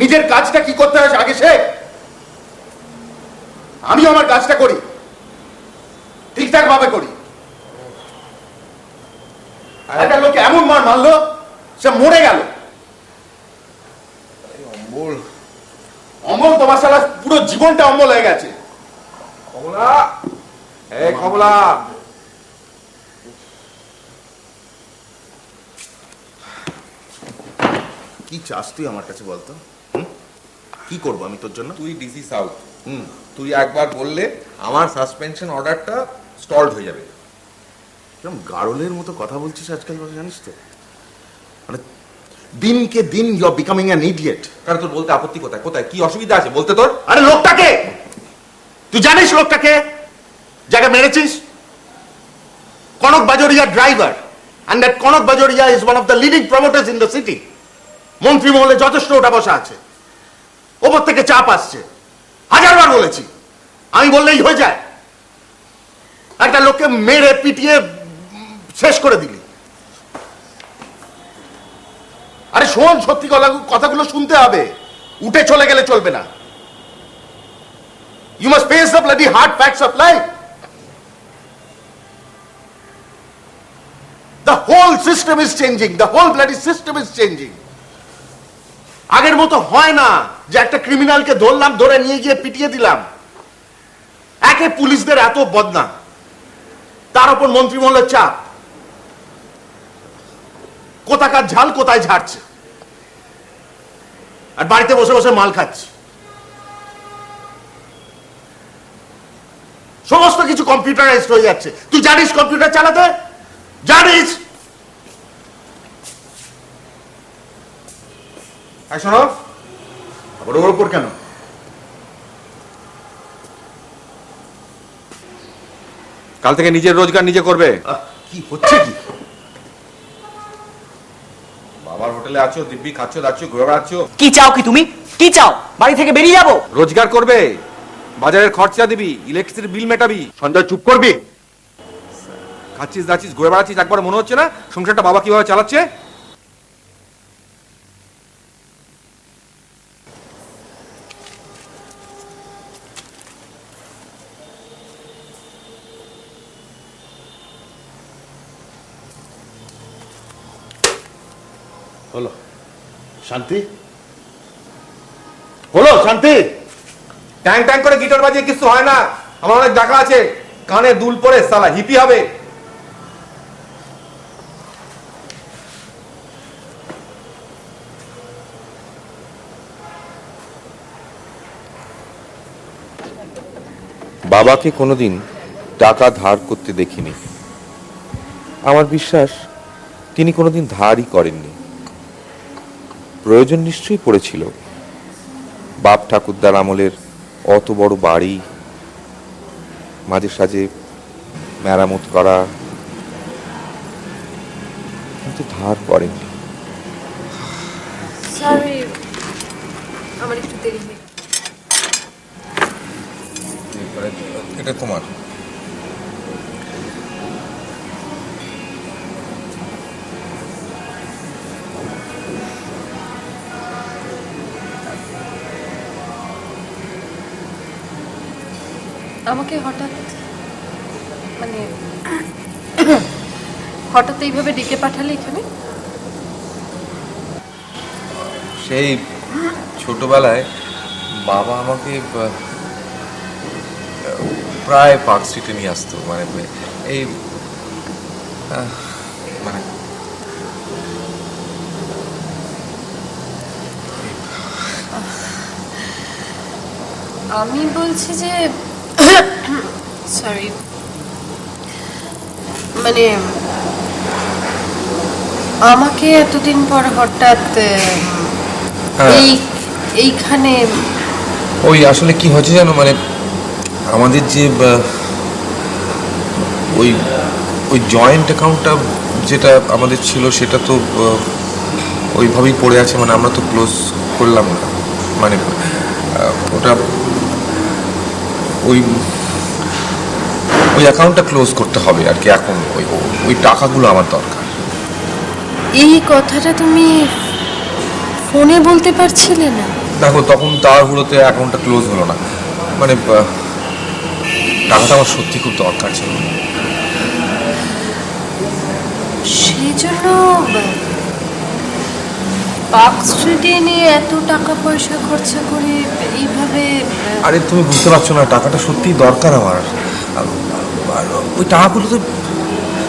Speaker 13: নিজের কাজটা কি করতে হয় আগে শেখ। আমি আমার কাজটা করি, ঠিকঠাক ভাবে করি। একটা লোককে এমন মার মারলো, সে মরে গেল। অমল তোমার সারা পুরো জীবনটা অমল হয়ে গেছে।
Speaker 6: কমলা, এই কমলা,
Speaker 13: কি চাস তুই আমার কাছে বলতো? কি করবো আমি তোর জন্য?
Speaker 6: তুই ডিসি সাউথ, তুই একবার বললে আমার সাসপেনশন অর্ডারটা স্টলড হয়ে যাবে।
Speaker 13: কিরকম গারলের মতো কথা বলছিস আজকাল, জানিস তো? মানে দিনকে দিন you are becoming an idiot.
Speaker 6: কারণ তোর বলতে আপত্তি কোথায়? কোথায় কি অসুবিধা আছে বলতে তোর?
Speaker 13: আরে লোকটাকে তুই জানিস? লোকটাকে যাকে মেরেছিস, Kanak Bajoria driver, and that Kanak Bajoria is one of the leading promoters in the city. মন্ত্রী মহলে যথেষ্ট ওটা বসা আছে, ওপর থেকে চাপ আসছে। হাজারবার বলেছি, আমি বললেই হয়ে যায়। একটা লোককে মেরে পিটিয়ে শেষ করে দিলি। আরে শোন, সত্যি কথাগুলো শুনতে হবে, উঠে চলে গেলে চলবে না। You must face the bloody hard facts of life. The whole system is changing. The whole bloody system is changing. আগের মতো হয় না যে একটা ক্রিমিনালকে ধরলাম, ধরে নিয়ে গিয়ে পিটিয়ে দিলাম। একে পুলিশদের এত বদনাম, তার উপর মন্ত্রিমহলের চাপ, কোথাকার ঝাল কোথায় ঝাড়ছে, আর বাড়িতে বসে বসে মাল খাচ্ছে। সমস্ত কিছু কম্পিউটারাইজড হয়ে যাচ্ছে। তুই জানিস কম্পিউটার চালাতে? জানিস?
Speaker 6: শোনো,
Speaker 13: আবার ওর উপর কেন?
Speaker 6: কাল থেকে নিজের রোজগার নিজে করবে।
Speaker 13: কি হচ্ছে কি?
Speaker 6: বাবার হোটেলে আছো, দিব্যি খাচ্ছ, দাচ্ছ, ঘুরে বেড়াচ্ছ।
Speaker 8: কি চাও কি তুমি? কি চাও? বাড়ি থেকে বেরিয়ে যাবো?
Speaker 6: রোজগার করবে, বাজারের খরচা দিবি, ইলেকট্রিসিটি বিল মেটাবি।
Speaker 13: সঞ্জয় চুপ করবি?
Speaker 6: খাচ্ছিস দাচ্ছিস, ঘুরে বেড়াচ্ছিস, একবার মনে হচ্ছে না সংসারটা বাবা কিভাবে চালাচ্ছে?
Speaker 13: হলো শান্তি? হলো শান্তি?
Speaker 6: ট্যাং ট্যাং করে গিটার বাজিয়ে কিছু হয় না। আমার অনেক টাকা আছে, কানে দুল পরে সালা হিপি হবে।
Speaker 1: বাবাকে কোনোদিন টাকা ধার করতে দেখিনি। আমার বিশ্বাস তিনি কোনোদিন ধারই করেননি। প্রয়োজন নিশ্চয়ই পড়েছিল। বাপ ঠাকুরদার আমলের অত বড় বাড়ি, মাঝে সাঝে মেরামত করা, কিন্তু ধার করেননি।
Speaker 5: সরি, আমার একটু দেরি হয়ে গেল।
Speaker 1: এটা তোমার।
Speaker 5: আমাকে হঠাৎ মানে হঠাৎ এইভাবে ডেকে পাঠালে এখানে?
Speaker 1: সেই ছোটবেলায় বাবা আমাকে প্রায় পার্ক স্ট্রিটে নিয়ে আসতো, মানে এই মানে
Speaker 5: আমি বলছি যে সরি, মানে আমাকে এতদিন পর হঠাৎ এইখানে
Speaker 1: ওই আসলে কি হয়েছে জানো, মানে আমাদের যে ওই ওই জয়েন্ট অ্যাকাউন্টটা যেটা আমাদের ছিল সেটা তো ওইভাবেই পড়ে আছে, মানে আমরা তো ক্লোজ করলাম না, মানে ওটা ওই ওই অ্যাকাউন্টটা ক্লোজ করতে হবে আর কি। এখন ওই ওই টাকাগুলো আমার দরকার।
Speaker 5: এই কথাটা তুমি ফোনে বলতে পারছিলে না?
Speaker 1: দেখো তখন তাড়াহুড়োতে অ্যাকাউন্টটা ক্লোজ হলো না, মানে টাকাটা আমার সত্যি খুব দরকার ছিল।
Speaker 5: সেই জন্য পার্ক স্ট্রিটে নিয়ে এত টাকা পয়সা খরচা করে এইভাবে?
Speaker 1: আরে তুমি বুঝতে পারছো না, টাকাটা সত্যিই দরকার আমার। আর ওই টাকাগুলো তো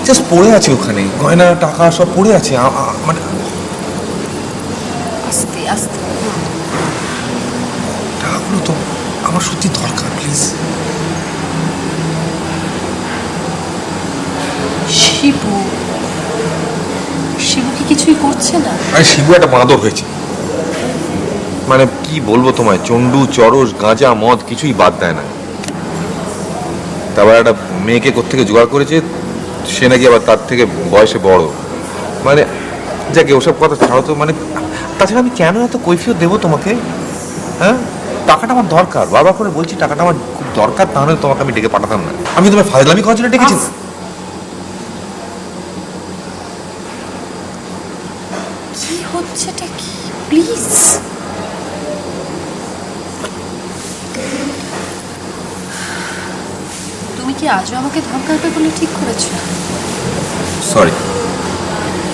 Speaker 1: জাস্ট পড়ে আছে ওখানে, গয়না টাকা সব পড়ে আছে, মানে
Speaker 5: আস্তে আস্তে
Speaker 1: টাকাগুলো তো আমার সত্যি দরকার, প্লিজ।
Speaker 5: শিবু শিবু কি কিছুই করছে না?
Speaker 1: আরে শিবু একটা বাঁদর হয়েছে, মানে কি বলবো তোমায়, চন্ডু চরস গাঁজা মদ কিছুই বাদ দেয় না। তারপর একটা মেয়েকে কোত্থেকে জোগাড় করেছে, সে নাকি আবার তার থেকে বয়সে বড়, মানে যাকে ওসব কথা ছাড়ো তো। মানে তাছাড়া আমি কেন এত কৈফিয়ত দেবো তোমাকে? হ্যাঁ, টাকাটা আমার দরকার, বারবার করে বলছি টাকাটা আমার খুব দরকার, তাহলে তোমাকে আমি ডেকে পাঠাতাম না। আমি তোমার ফাজলামি করার জন্য ডেকেছি।
Speaker 5: কি হচ্ছেটা কি প্লিজ? তুমি কি আজও আমাকে ধমকাবে বলে ঠিক করেছো?
Speaker 1: সরি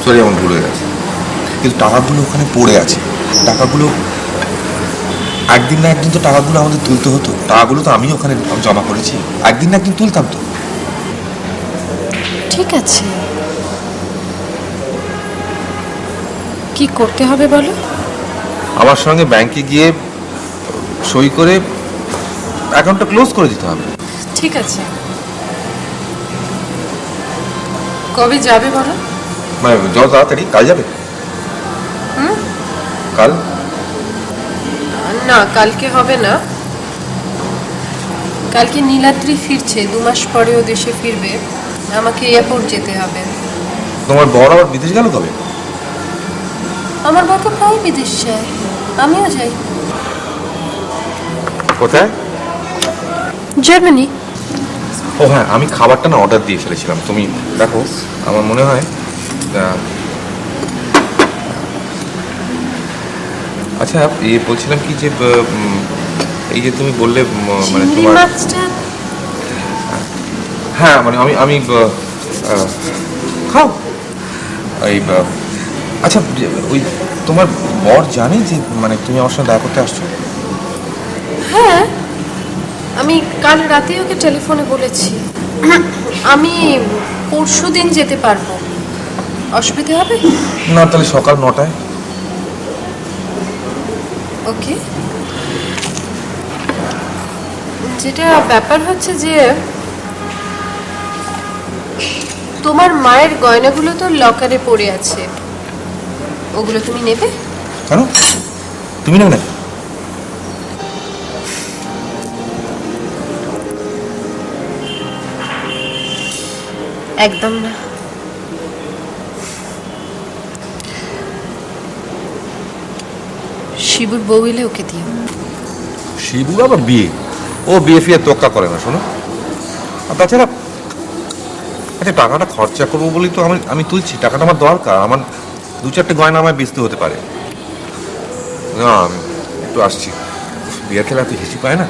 Speaker 1: সরি, আমার ভুল হয়ে গেছে। কিন্তু টাকাগুলো ওখানে পড়ে আছে, টাকাগুলো একদিন না একদিন তো টাকাগুলো আমাদের তুলতে হতো। টাকাগুলো তো আমি ওখানে জমা করেছি, একদিন না একদিন তুলতাম তো।
Speaker 5: ঠিক আছে, কি করতে হবে বলো?
Speaker 1: আমার সঙ্গে ব্যাংকে গিয়ে সই করে অ্যাকাউন্টটা ক্লোজ করে দিতে হবে।
Speaker 5: ঠিক আছে, কবে যাবে বলো?
Speaker 1: মানে যত তাড়াতাড়ি। কাল যাবে? কাল
Speaker 5: না, কালকে হবে না। কালকে নীলাদ্রি ফিরছে, 2 মাস পরে ও দেশে ফিরবে, আমাকে এয়ারপোর্ট যেতে হবে।
Speaker 1: তোমার বড় আবার বিদেশ গেল কবে?
Speaker 5: আমার বর তো প্রায় বিদেশ যায়, আমিও যাই।
Speaker 1: কোথায়?
Speaker 5: জার্মানি।
Speaker 1: ও হ্যাঁ, আমি খাবারটা না অর্ডার দিয়ে ফেলেছিলাম, তুমি দেখো। আমার মনে হয় আচ্ছা, বলছিলাম কি যে এই যে তুমি বললে মানে তোমার, হ্যাঁ মানে আমি খাও এই আচ্ছা, ওই তোমার বর জানে যে মানে তুমি আমার সঙ্গে দেখা করতে আসছো?
Speaker 5: হ্যাঁ, আমি কাল রাতে ওকে টেলিফোনে বলেছি আমি পরশুদিন যেতে পারবো। অসুবিধা হবে
Speaker 1: না? তাহলে সকাল 9টায়।
Speaker 5: ওকে। যেটা ব্যাপার হচ্ছে যে তোমার মায়ের গয়নাগুলো তো লকারে পড়ে আছে, ওগুলো তুমি নেবে?
Speaker 1: কেন তুমি নেবে না?
Speaker 5: একদম না। শিবুর বউ এলে ওকে দিও।
Speaker 1: শিবু আবার বিয়ে? ও বিয়ে ফিয়ে তোক্কা করে না, শোনো। আর তাছাড়া আচ্ছা, টাকাটা খরচা করবো বলেই তো আমি তুলছি, টাকাটা আমার দরকার। আমার 2-4টে গয়না আমায় বেচতে হতে পারে। না, আমি একটু আসছি। বিয়ের খেলা তো হিসি পায় না।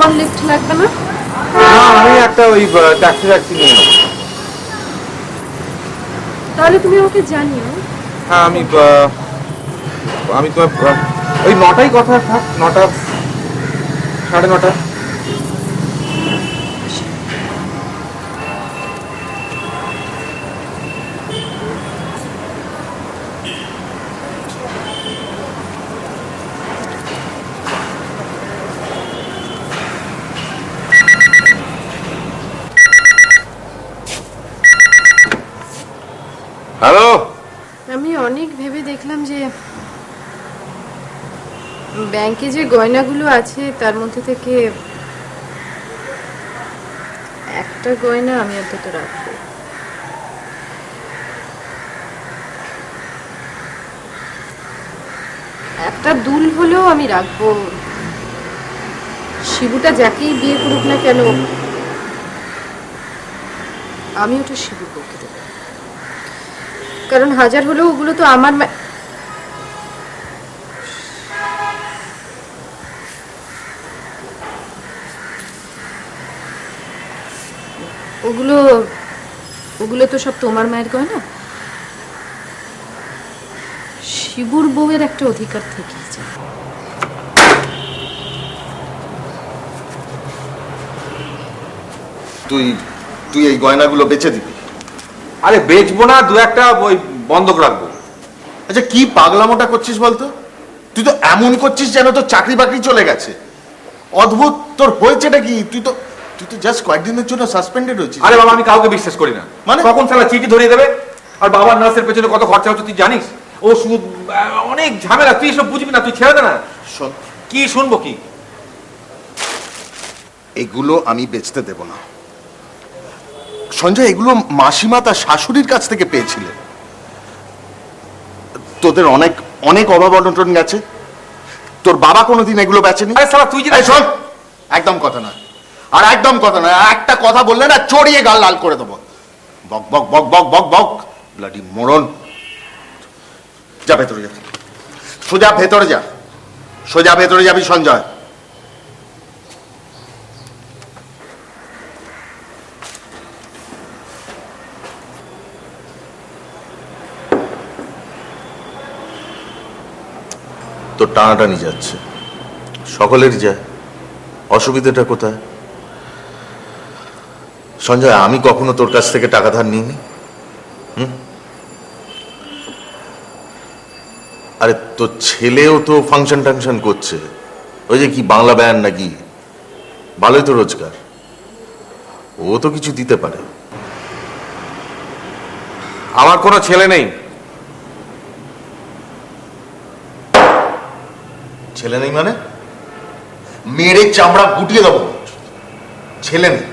Speaker 5: তোমার লিফট লাগবে না?
Speaker 6: আমি একটা ওই ট্যাক্সি নিয়ে নেবো।
Speaker 5: তাহলে তুমি ওকে জানিও।
Speaker 6: হ্যাঁ আমি তোমার ওই 9টাই কথা থাক, 9টা 9:30। হ্যালো।
Speaker 5: আমি অনেক ভেবে দেখলাম যে ব্যাংকে যে গয়নাগুলো আছে তার মধ্যে থেকে একটা গয়না আমি অন্তত রাখবো। একটা দুল হলেও আমি রাখবো। শিবুটা যাকেই বিয়ে করুক না কেন, আমি ওটা শিবুর বউকে দেবো। কারণ হাজার হলেও ওগুলো তো আমার ওগুলো তো সব তোমার মায়ের গয়না। শিবুর বউয়ের একটা অধিকার থেকেই যায়।
Speaker 13: তুই এই গয়নাগুলো বেচে দিবি?
Speaker 6: আরে বেচবো না, দু একটা ওই বন্ধক রাখবো।
Speaker 13: আচ্ছা কি পাগলামোটা করছিস বলতো? তুই তো এমন করছিস যেন তোর চাকরি বাকরি চলে গেছে। অদ্ভুত, তোর হয়েছেটা কি? তুই তো জাস্ট কয়েকদিনের জন্য সাসপেন্ডেড হয়েছিস।
Speaker 6: আরে বাবা, আমি কাউকে বিশ্বাস করি না।
Speaker 13: মানে
Speaker 6: কখন সালা চিঠি ধরিয়ে দেবে। আর বাবার নার্সের পেছনে কত খরচা হচ্ছে তুই জানিস? ও সুদ, অনেক ঝামেলা। তুই এসব বুঝবি না, তুই ছেড়ে দে না।
Speaker 13: শোন,
Speaker 6: কি শুনবো কি?
Speaker 13: এগুলো আমি বেচতে দেব না সঞ্জয়। এগুলো মাসিমা তার শাশুড়ির কাছ থেকে পেয়েছিলেন। তোদের অনেক অনেক অভাব অনটন গেছে। তোর বাবা কোনোদিন এগুলো বেচেনি।
Speaker 6: তুই
Speaker 13: শোন, একদম কথা না, আর একদম কথা না। একটা কথা বললে না চড়িয়ে গাল লাল করে দেবো। বক বক বক বক বক বক ব্লাডি মরণ। যা ভেতরে যা, সোজা ভেতরে যা, সোজা ভেতরে যাবি সঞ্জয়। তোর টানাটানি যাচ্ছে, সকলেরই যায়। অসুবিধাটা কোথায়? সঞ্জয়, আমি কখনো তোর কাছ থেকে টাকা ধার নিইনি। আরে তোর ছেলেও তো ফাংশন টাংশন করছে, ওই যে কি বাংলা ব্যান্ড নাকি, ভালোই তো রোজগার। ও তো কিছু দিতে পারে।
Speaker 6: আমার কোনো ছেলে নেই।
Speaker 13: ছেলে নেই মানে? মেরে চামড়া গুটিয়ে দেবো। ছেলে নেই,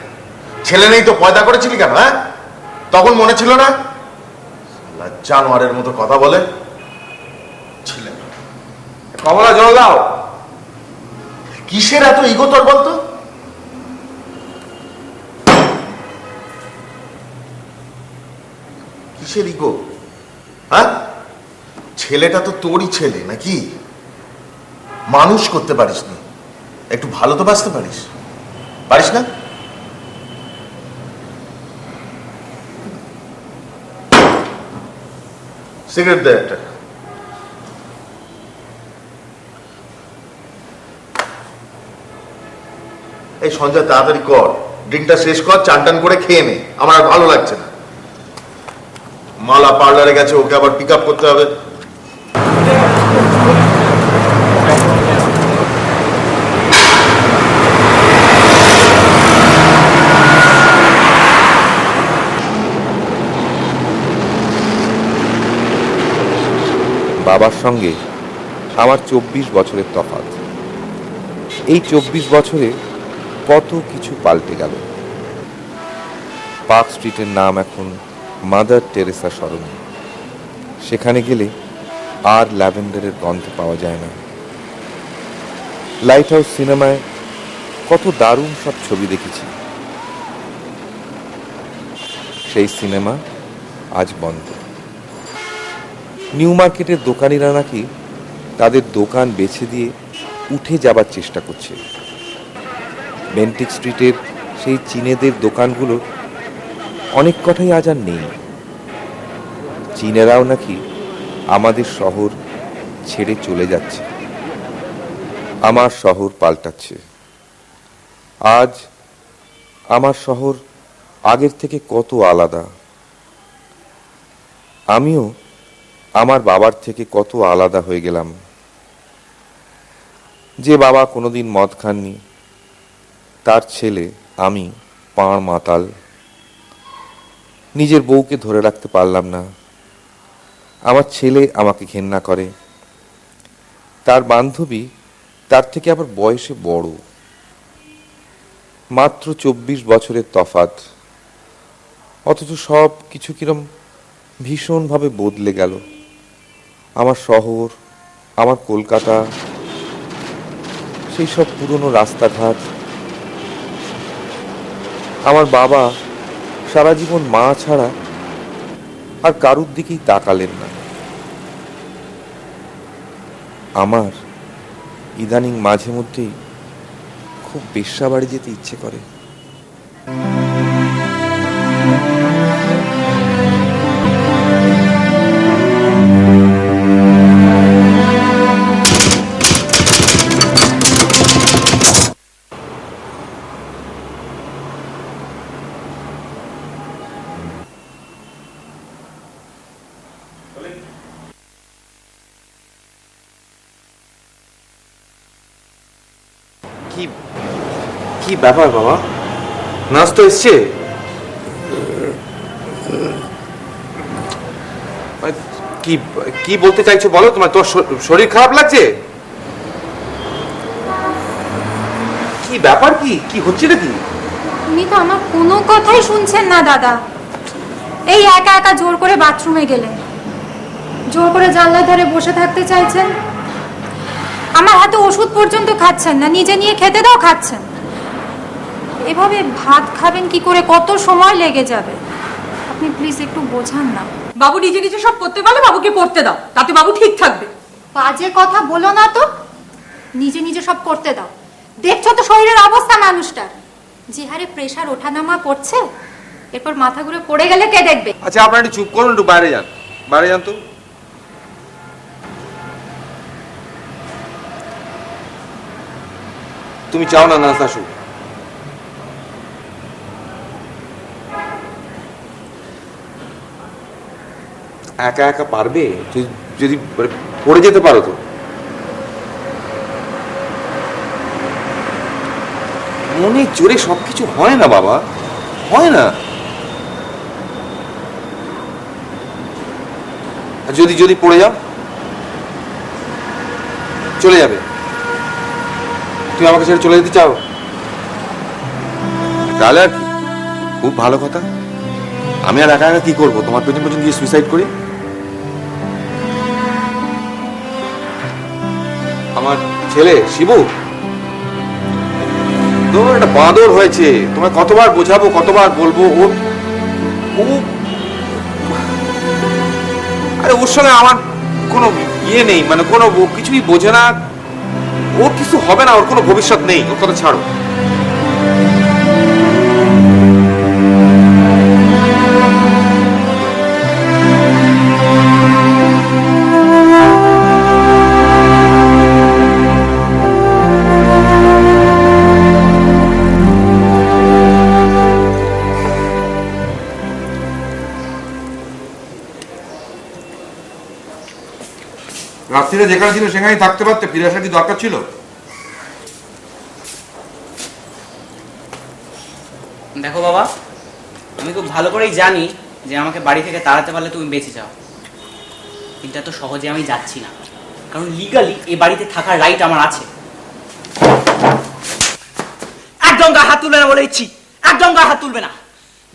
Speaker 13: ছেলে নেই তো পয়দা করেছিলি কেন? হ্যাঁ, তখন মনে ছিল না? জানোয়ারের মতো কথা বলে। ছেলে
Speaker 6: কমলা জল দাও।
Speaker 13: কিসের এত ইগো তোর বলতো? কিসের ইগো? হ্যাঁ, ছেলেটা তো তোরই ছেলে নাকি? মানুষ করতে পারিস না, একটু ভালো তো বাঁচতে পারিস, পারিস না? সিগারেট দে একটা। এই সঞ্জয় তাড়াতাড়ি কর, ড্রিঙ্কটা শেষ কর, চান টান করে খেয়ে নে। আমার আর ভালো লাগছে না। মালা পার্লারে গেছে, ওকে আবার পিক আপ করতে হবে।
Speaker 1: বাবার সঙ্গে আমার 24 বছরের তফাৎ। এই 24 বছরে কত কিছু পাল্টে গেল। পার্ক স্ট্রিটের নাম এখন মাদার টেরেসা সরণি। সেখানে গেলে আর ল্যাভেন্ডারের গন্ধ পাওয়া যায় না। লাইট হাউস সিনেমায় কত দারুণ সব ছবি দেখেছি। সেই সিনেমা আজ বন্ধ। নিউ মার্কেটের দোকানিরা নাকি তাদের দোকান বেছে দিয়ে উঠে যাবার চেষ্টা করছে। বেন্টিক স্ট্রিটের সেই চীনেদের দোকানগুলো অনেক কথাই আজ আর নেই। চীনেরাও নাকি আমাদের শহর ছেড়ে চলে যাচ্ছে, আমার শহর পাল্টাচ্ছে। আজ আমার শহর আগের থেকে কত আলাদা। আমিও আমার বাবার থেকে কত আলাদা হয়ে গেলাম। যে বাবা কোনোদিন মদ খাননি, তার ছেলে আমি পাঁড় মাতাল। নিজের বউকে ধরে রাখতে পারলাম না, আমার ছেলে আমাকে ঘেন্না করে। তার বান্ধবী তার থেকে আবার বয়সে বড়, মাত্র 24 বছরের তফাৎ। অথচ সব কিছু কিরম ভীষণভাবে বদলে গেল। আমার শহর, আমার কলকাতা, সেই সব পুরনো রাস্তাঘাট। আমার বাবা সারা জীবন মা ছাড়া আর কারুর দিকেই তাকালেন না। আমার ইদানিং মাঝে মধ্যেই খুব বেশ্যা বাড়ি যেতে ইচ্ছে করে।
Speaker 6: কি কি ব্যাপার বাবা, নার্স তো এসছে? কি কি বলতে চাইছো বলো? তোমার তোর শরীর খারাপ লাগছে? কি ব্যাপার, কি কি হচ্ছে নাকি?
Speaker 15: উনি তো আমার কোনো কথাই শুনছেন না দাদা। এই একা একা জোর করে বাথরুমে গেলেন, জোর করে জানলার ধারে বসে থাকতে চাইছেন, আমার হাতে ওষুধ পর্যন্ত খাচ্ছেন না, নিজে নিয়ে খেতে দাও খাচ্ছেন। এভাবে ভাত খাবেন কি করে, কত সময় লেগে যাবে? আপনি প্লিজ একটু বোঝান না।
Speaker 9: বাবু নিজে নিজে সব করতে পারলে বাবুকে পড়তে দাও, তাতে বাবু ঠিক থাকবে।
Speaker 15: বাজে কথা বলো না তো, নিজে নিজে সব করতে দাও। দেখছো তো শরীরের অবস্থা মানুষটার, যে হারে প্রেশার ওঠানামা করছে, এরপর মাথা ঘুরে পড়ে গেলে কে দেখবে?
Speaker 6: আচ্ছা আপনারা একটু চুপ করুন, একটু বাইরে যান, বাইরে যান তো। তুমি চাও না নার্স আসুক? একা একা পারবে? যদি পড়ে যেতে পারো তো? মনে জোরে সবকিছু হয় না বাবা, হয় না। যদি যদি পড়ে যাও, চলে যাবে? তুমি আমাকে ছেড়ে চলে যেতে চাও? তাহলে আর কি, খুব ভালো কথা। আমি আর একা একা কি করবো? তোমার পেছন পেছন গিয়ে সুইসাইড করি? আমার ছেলে শিবু তোমার একটা বাঁদর হয়েছে। তোমায় কতবার বোঝাবো, কতবার বলবো। ও আরে ওর সঙ্গে আমার কোনো ইয়ে নেই, মানে কোনো কিছুই বোঝে না। ওর কিছু হবে না, ওর কোনো ভবিষ্যৎ নেই, ওর কথা ছাড়ো। রাত্রিরে যেখানে ছিল সেখানেই থাকতে পারতে, ফিরে আসা কি দরকার ছিল?
Speaker 8: দেখো বাবা, আমি খুব ভালো করেই জানি যে আমাকে বাড়ি থেকে তাড়াতে পারলে তুমি বেঁচে যাও, কিন্তু এত সহজে আমি যাচ্ছি না, কারণ লিগালি এই বাড়িতে থাকার রাইট আমার আছে। একদম গায়ে হাত তুলবে না বলে ইচ্ছি, একদম গায়ে হাত তুলবে না।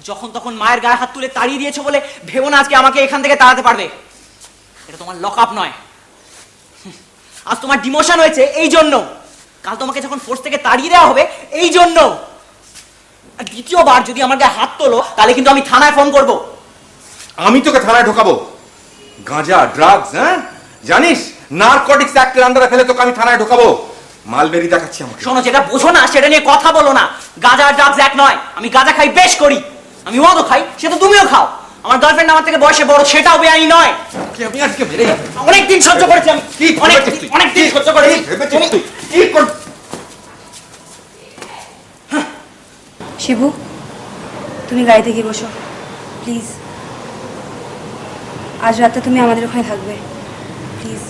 Speaker 8: যখন তখন মায়ের গায়ে হাত তুলে তাড়িয়ে দিয়েছো বলে ভেবো না আজকে আমাকে এখান থেকে তাড়াতে পারবে। এটা তোমার লক আপ নয়। আজ তোমার ডিমোশন হয়েছে এই জন্য, কাল তোমাকে যখন ফোর্স থেকে তাড়িয়ে দেওয়া হবে এই জন্য। আর দ্বিতীয়বার যদি আমার গায়ে হাত তোলো তাহলে কিন্তু আমি থানায় ফোন করব।
Speaker 6: আমি তোকে থানায় ঢোকাবো? গাঁজা, ড্রাগস, হ্যাঁ জানিস? নারকোটিক্স অ্যাক্টের আন্ডারে ফেলে তোকে আমি থানায় ঢোকাবো। মালবেরি দেখাচ্ছি আমাকে।
Speaker 8: শোনো, যেটা বোঝো না সেটা নিয়ে কথা বলো না। গাঁজা আর ড্রাগস এক নয়। আমি গাঁজা খাই, বেশ করি। আমি মদও খাই, সেটা তুমিও খাও। আমার গার্লফ্রেন্ড আমার থেকে বয়সে বড়, সেটাও বেআইনি নয়।
Speaker 6: আমি আজকে মেরে
Speaker 8: অনেকদিন সহ্য করেছি আমি, অনেকদিন সহ্য করেছি।
Speaker 4: শিবু, তুমি গাড়িতে গিয়ে বসো প্লিজ। আজ রাতে তুমি আমাদের ওখানে থাকবে প্লিজ,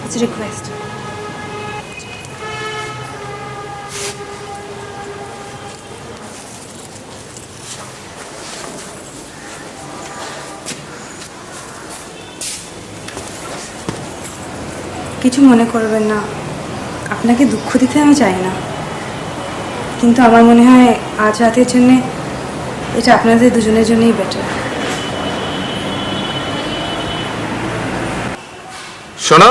Speaker 4: ইটস রিকোয়েস্ট। কিছু মনে করবেন না, আপনাকে দুঃখ দিতে আমি চাই না, কিন্তু আমার মনে হয় আজ রাতের জন্য এটা আপনাদের দুজনের জন্যই বেটার।
Speaker 6: শোনো,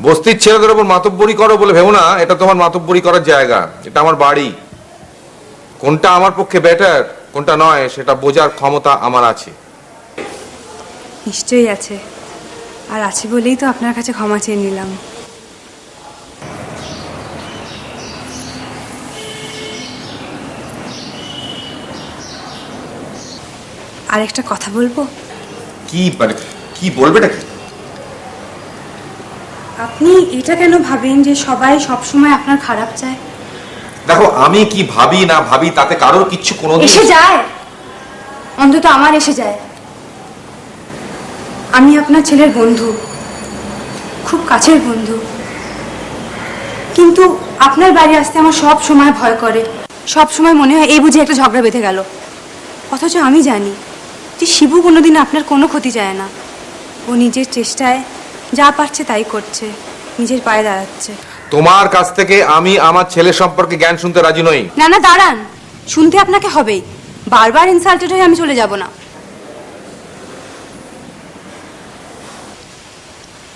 Speaker 6: বস্তির ছেলেদের উপর মাতব্বরি করো বলে ভেবো না এটা তোমার মাতব্বরি করার জায়গা। এটা আমার বাড়ি। কোনটা আমার পক্ষে বেটার কোনটা নয় সেটা বোঝার ক্ষমতা আমার আছে।
Speaker 4: নিশ্চয়ই আছে, আর আছে বলেই তো আপনার কাছে ক্ষমা চেয়ে নিলাম। আর একটা কথা বলবো?
Speaker 6: কি মানে কি বলবে নাকি?
Speaker 4: আপনি এটা কেন ভাবেন যে সবাই সব সময় আপনার খারাপ চায়?
Speaker 6: দেখো, আমি কি ভাবি না ভাবি তাতে কারোর কিচ্ছু কোনোদিন
Speaker 4: এসে যায়, অন্তত আমার এসে যায়। আমি আপনার ছেলের বন্ধু, খুব কাছের বন্ধু, কিন্তু আপনার বাড়ি আসতে আমার সব সময় ভয় করে। সব সময় মনে হয় এই বুঝি একটা ঝগড়া বেঁধে গেল। অথচ আমি জানি যে শিবু কোনোদিন আপনার কোনো ক্ষতি চায় না। ও নিজের চেষ্টায় যা পারছে তাই করছে, নিজের পায়ে দাঁড়াচ্ছে।
Speaker 6: তোমার কাছ থেকে আমি আমার ছেলে সম্পর্কে জ্ঞান শুনতে রাজি নই।
Speaker 4: না না, দাঁড়ান, শুনতে আপনাকে হবেই। বারবার ইনসাল্টেড হয়ে আমি চলে যাব না।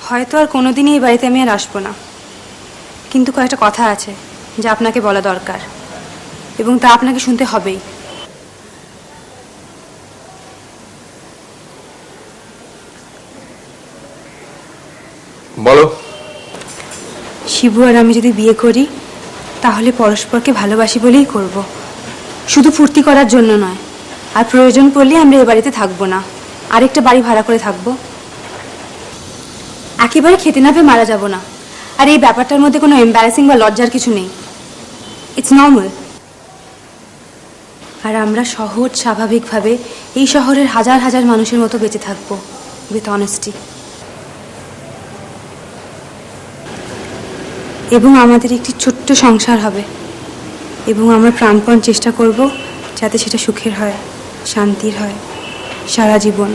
Speaker 4: হয়তো আর কোনোদিনই এই বাড়িতে আমি আর আসবো না, কিন্তু কয়েকটা কথা আছে যা আপনাকে বলা দরকার, এবং তা আপনাকে শুনতে হবেই।
Speaker 6: বলো।
Speaker 4: শিবু আর আমি যদি বিয়ে করি তাহলে পরস্পরকে ভালোবাসি বলেই করব, শুধু ফুর্তি করার জন্য নয়। আর প্রয়োজন পড়লে আমরা এ বাড়িতে থাকবো না, আরেকটা বাড়ি ভাড়া করে থাকবো। একেবারে খেতে না পেয়ে মারা যাব না। আর এই ব্যাপারটার মধ্যে কোনো এম্বারাসিং বা লজ্জার কিছু নেই, ইটস নর্মাল। আর আমরা সহজ স্বাভাবিকভাবে এই শহরের হাজার হাজার মানুষের মতো বেঁচে থাকবো, উইথ অনেস্টি। এবং আমাদের একটি ছোট্ট সংসার হবে, এবং আমরা প্রাণপণ চেষ্টা করব যাতে সেটা সুখের হয়, শান্তির হয়, সারা জীবন।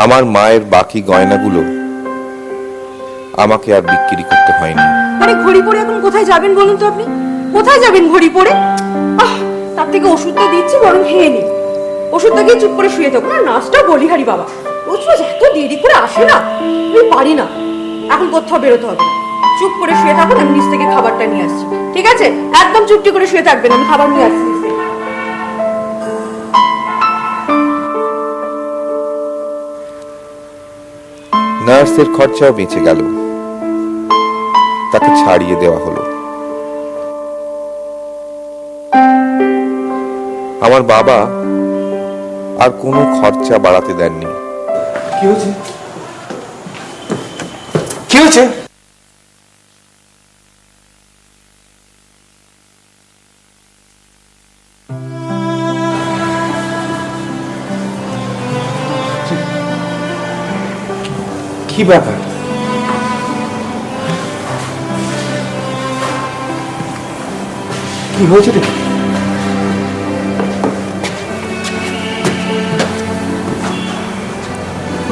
Speaker 1: আমার মায়ের বাকি গয়নাগুলো আমাকে আর বিক্রি করতে হয়নি।
Speaker 9: মানে ঘড়ি পরে এখন কোথায় যাবেন বলুন তো? আপনি কোথায় যাবেন ঘড়ি পরে? তার থেকে ওষুধটা দিচ্ছি, বরং খেয়ে নিন। ওষুধটা গিয়ে চুপ করে শুয়ে থাকুন। আর নাচটা বলিহারি বাবা, রোজ রোজ এত দেরি করে আসে না, আমি পারি না। এখন কোথাও বেরোতে হবে না, চুপ করে শুয়ে থাকুন, আমি নিচ থেকে খাবারটা নিয়ে আসছি। ঠিক আছে, একদম চুপটি করে শুয়ে থাকবেন, আমি খাবার নিয়ে আসছি।
Speaker 1: নার্সের খরচাও বেঁচে গেল, তাকে ছাড়িয়ে দেওয়া হলো। আমার বাবা আর কোনো খরচা বাড়াতে দেননি।
Speaker 6: কি হয়েছে? কি হয়েছে? কি ব্যাপার? কি হয়েছে?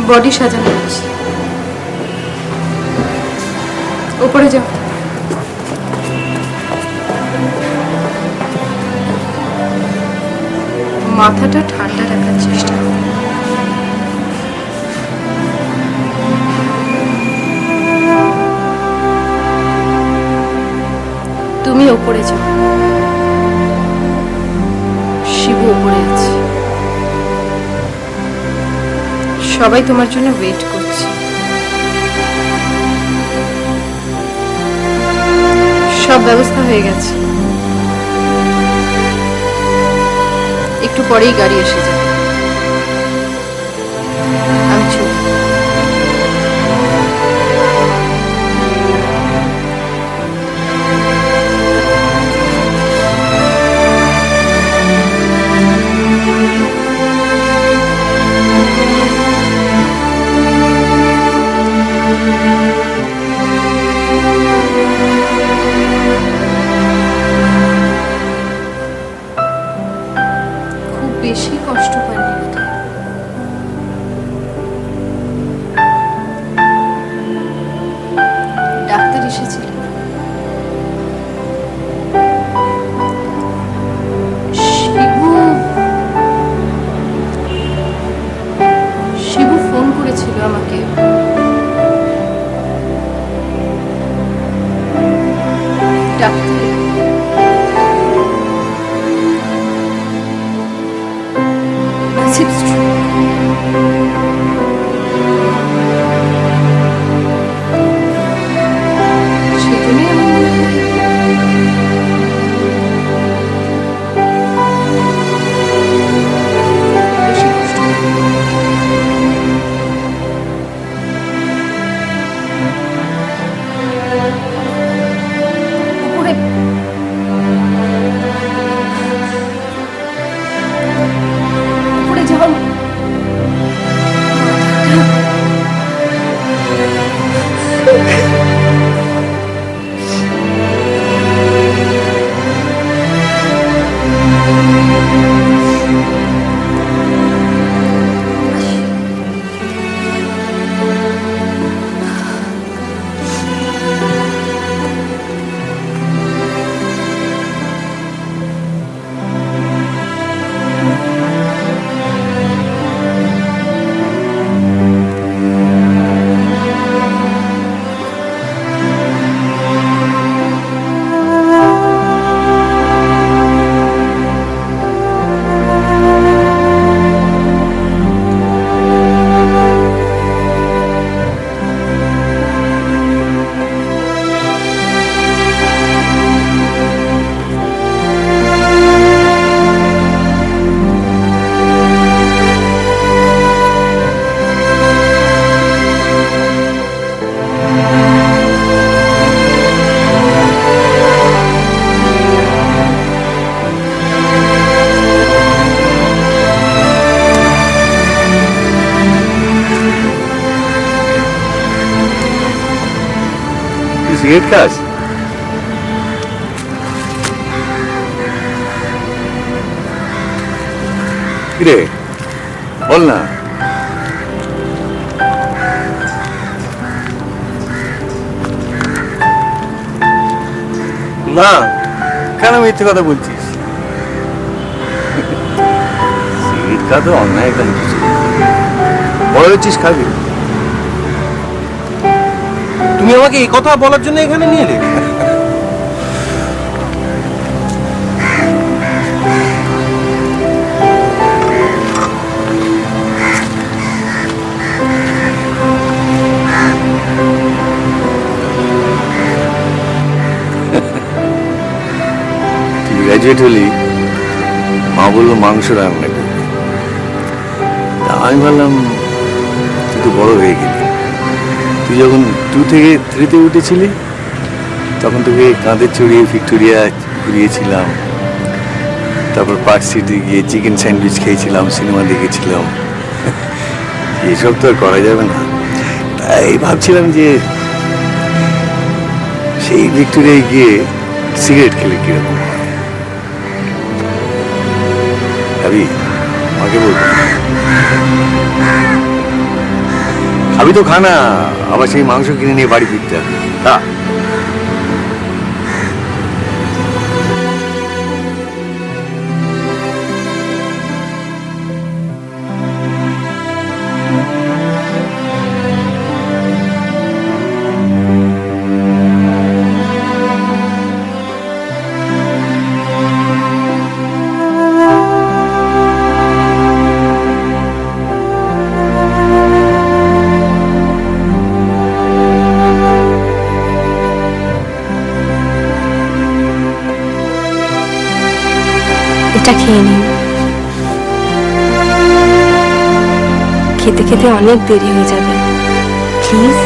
Speaker 5: বডি সাজানো হচ্ছে। উপরে যাও। মাথাটা ঠান্ডা রাখার চেষ্টা করো। তুমি ওপরে যাও। শিবু ওপরে আছে, সবাই তোমার জন্য ওয়েট করছে। সব ব্যবস্থা হয়ে গেছে, একটু পরেই গাড়ি এসে যাবে। আমি চলি। বেশি কষ্ট পাইনি বোধহয়। ডাক্তার এসেছিল, শিবু ফোন করেছিল আমাকে। ডাক্তার
Speaker 2: সিগারেট খাস? কিরে বল না। না কেন মিথ্যে কথা বলছিস? সিগারেট খা তো অন্যায় একটা কিছু, বড় হচ্ছিস খাবি।
Speaker 6: তুমি আমাকে এই কথা বলার জন্য এখানে নিয়ে এলে?
Speaker 2: গ্র্যাজুয়েট হলি, মা বললো মাংস রান্না করবি। আমি ভাবলাম তুই তো বড় হয়ে গেলি, তুই যখন 2 থেকে 3-তে উঠেছিলি তখন তোকে কাঁধে চড়িয়ে ভিক্টোরিয়া ঘুরিয়েছিলাম, তারপর পার্ক সিটি গিয়ে চিকেন স্যান্ডউইচ খেয়েছিলাম, সিনেমা দেখেছিলাম। এসব তো আর করা যাবে না, তাই ভাবছিলাম যে সেই ভিক্টোরিয়ায় গিয়ে সিগারেট খেলে কিরকম হয়। ভাবি মাকে বলবো। খাবি তো খানা, আবার সেই মাংস কিনে নিয়ে বাড়ি ফিরতে হবে। খা।
Speaker 14: এটা খেয়ে নিন। খেতে খেতে অনেক দেরি হয়ে যাবে, প্লিজ।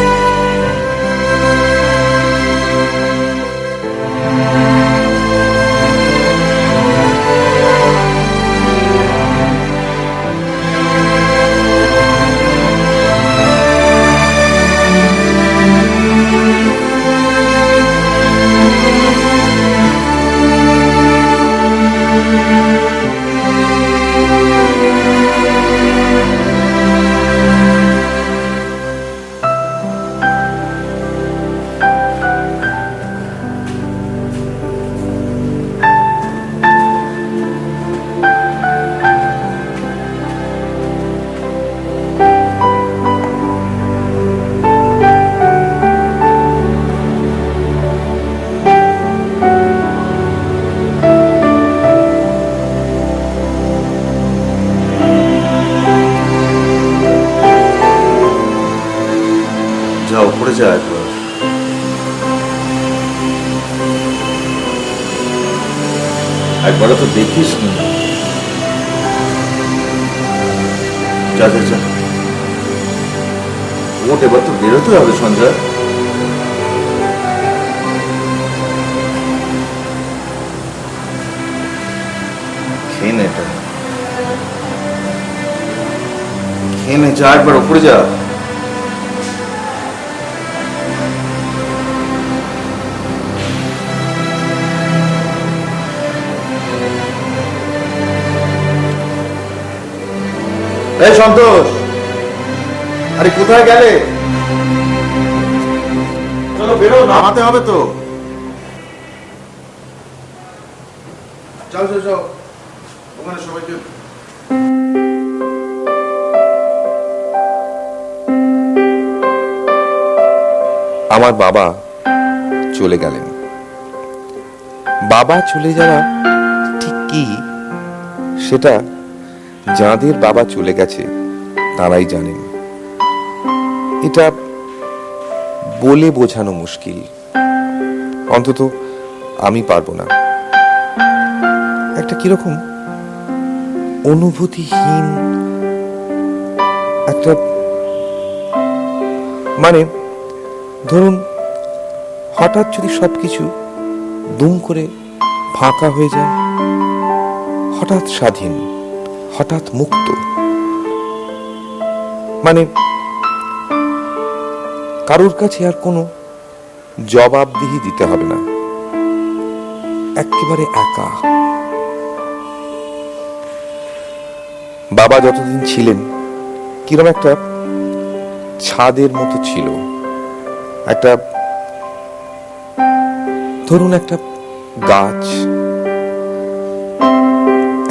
Speaker 2: যা উপরে যা একবার। একবারও তো দেখিস নি। যা যা যা, ওট, এবার তো বেরোতে হবে সঞ্জয়। খেয়ে নে এটা, খেয়ে নে, যা একবার উপরে যা। এই সন্তোষ, আরে কোথায় গেলে? চলো বেরো, নামাতে হবে তো। চল চল চল, ওখানে সবাইকে।
Speaker 1: আমার বাবা চলে গেলেন। বাবা চলে যাওয়া ঠিক কি সেটা যাদের বাবা চলে গেছে তারাই জানেন। এটা বলে বোঝানো মুশকিল, অন্তত আমি পারবো না। একটা কিরকম অনুভূতিহীন একটা, মানে ধরুন হঠাৎ যদি সবকিছু দুম করে ফাঁকা হয়ে যায়, হঠাৎ স্বাধীন, হঠাৎ মুক্ত, মানে কারোর কাছে আর কোনো জবাবদিহি দিতে হবে না, একেবারে একা। বাবা যতদিন ছিলেন কিরম একটা ছাদের মতো ছিল, একটা ধরুন একটা গাছ,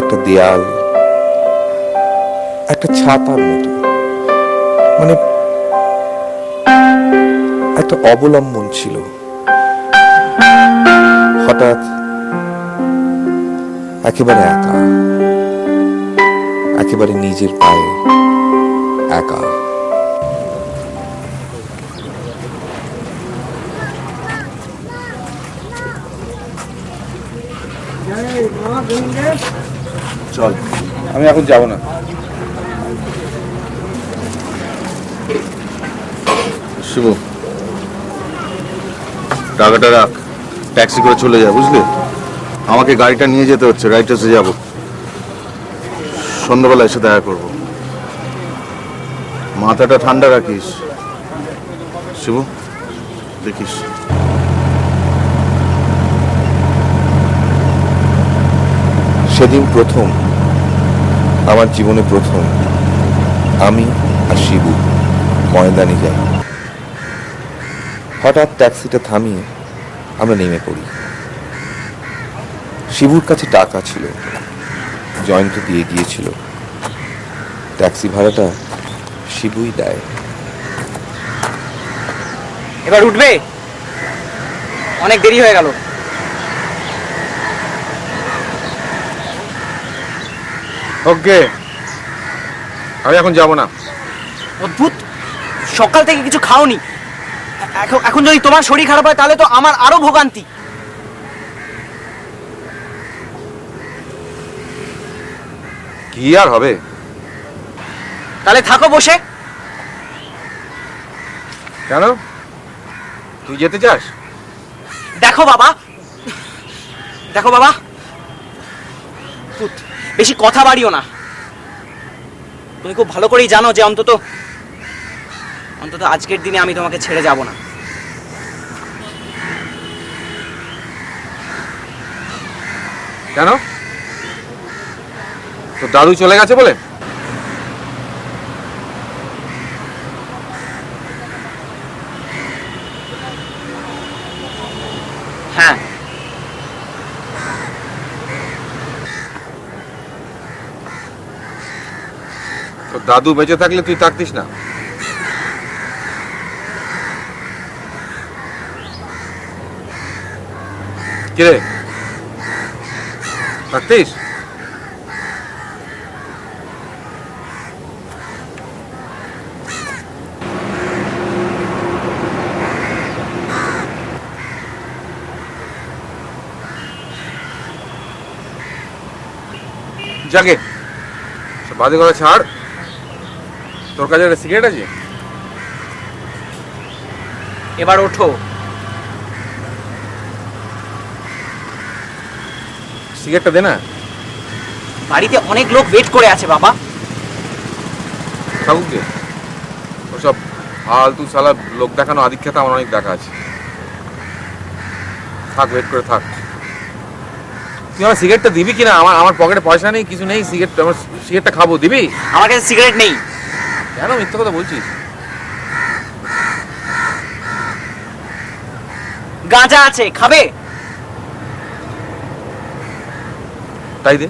Speaker 1: একটা দেয়াল, একটা ছাতার মতো, মানে একটা অবলম্বন ছিল। হঠাৎ একেবারে একা, একেবারে নিজের পায়ে একা।
Speaker 2: চল,
Speaker 6: আমি এখন যাব না।
Speaker 2: শিব, টাকাটা রাখ, ট্যাক্সি করে চলে যা, বুঝলি? আমাকে গাড়িটা নিয়ে যেতে হচ্ছে, রাইটার্সে যাব, সন্ধ্যাবেলা এসে দেখা করব। মাথাটা ঠান্ডা রাখিস শিবু, দেখিস।
Speaker 1: সেদিন প্রথম, আমার জীবনে প্রথম, আমি আর শিবু ময়দানে যাই। হঠাৎ ট্যাক্সিটা থামিয়ে আমরা নেমে পড়ি। শিবুর কাছে টাকা ছিল, জয়ন্ত দিয়ে গিয়েছিল। ট্যাক্সি ভাড়াটা শিবুই দেয়।
Speaker 8: এবার উঠবে, অনেক দেরি হয়ে গেল।
Speaker 6: ওকে, আমি এখন যাব না।
Speaker 8: অদ্ভুত, সকাল থেকে কিছু খাওনি। এখন যদি তোমার শরীর খারাপ হয় তাহলে তো আমার আরো ভোগান্তি।
Speaker 6: কি আর হবে?
Speaker 8: তাহলে থাকো বসে।
Speaker 6: কেন, তুই যেতে চাস?
Speaker 8: দেখো বাবা, দেখো বাবা, বেশি কথা বাড়িও না। তুমি খুব ভালো করেই জানো যে অন্তত আজকের দিনে আমি তোমাকে ছেড়ে যাব না।
Speaker 6: কেন, তো দাদু চলে গেছে বলে?
Speaker 8: হ্যাঁ,
Speaker 6: তো দাদু বেঁচে থাকলে তুই থাকতিস না? কিরে, থাকতিস? যাকে বাজে কথা ছাড়, তোর কাছে একটা সিগারেট আছে?
Speaker 8: এবার ওঠো।
Speaker 6: সিগারেটটা দে না।
Speaker 8: বাড়িতে অনেক লোক ওয়েট করে আছে বাবা।
Speaker 6: থাকুক গে, ওসব ফালতু সালা লোক দেখানো আধিক্যতা আমার অনেক দেখা আছে। থাক, ওয়েট করে থাক। তুই আমার সিগারেটটা দিবি কিনা? আমার পকেটে পয়সা নেই, কিছু নেই। আমার সিগারেটটা খাবো, দিবি?
Speaker 8: আমার কাছে সিগারেট নেই।
Speaker 6: কেন মিথ্যা কথা বলছিস?
Speaker 8: গাঁজা আছে, খাবে?
Speaker 6: তাই দে।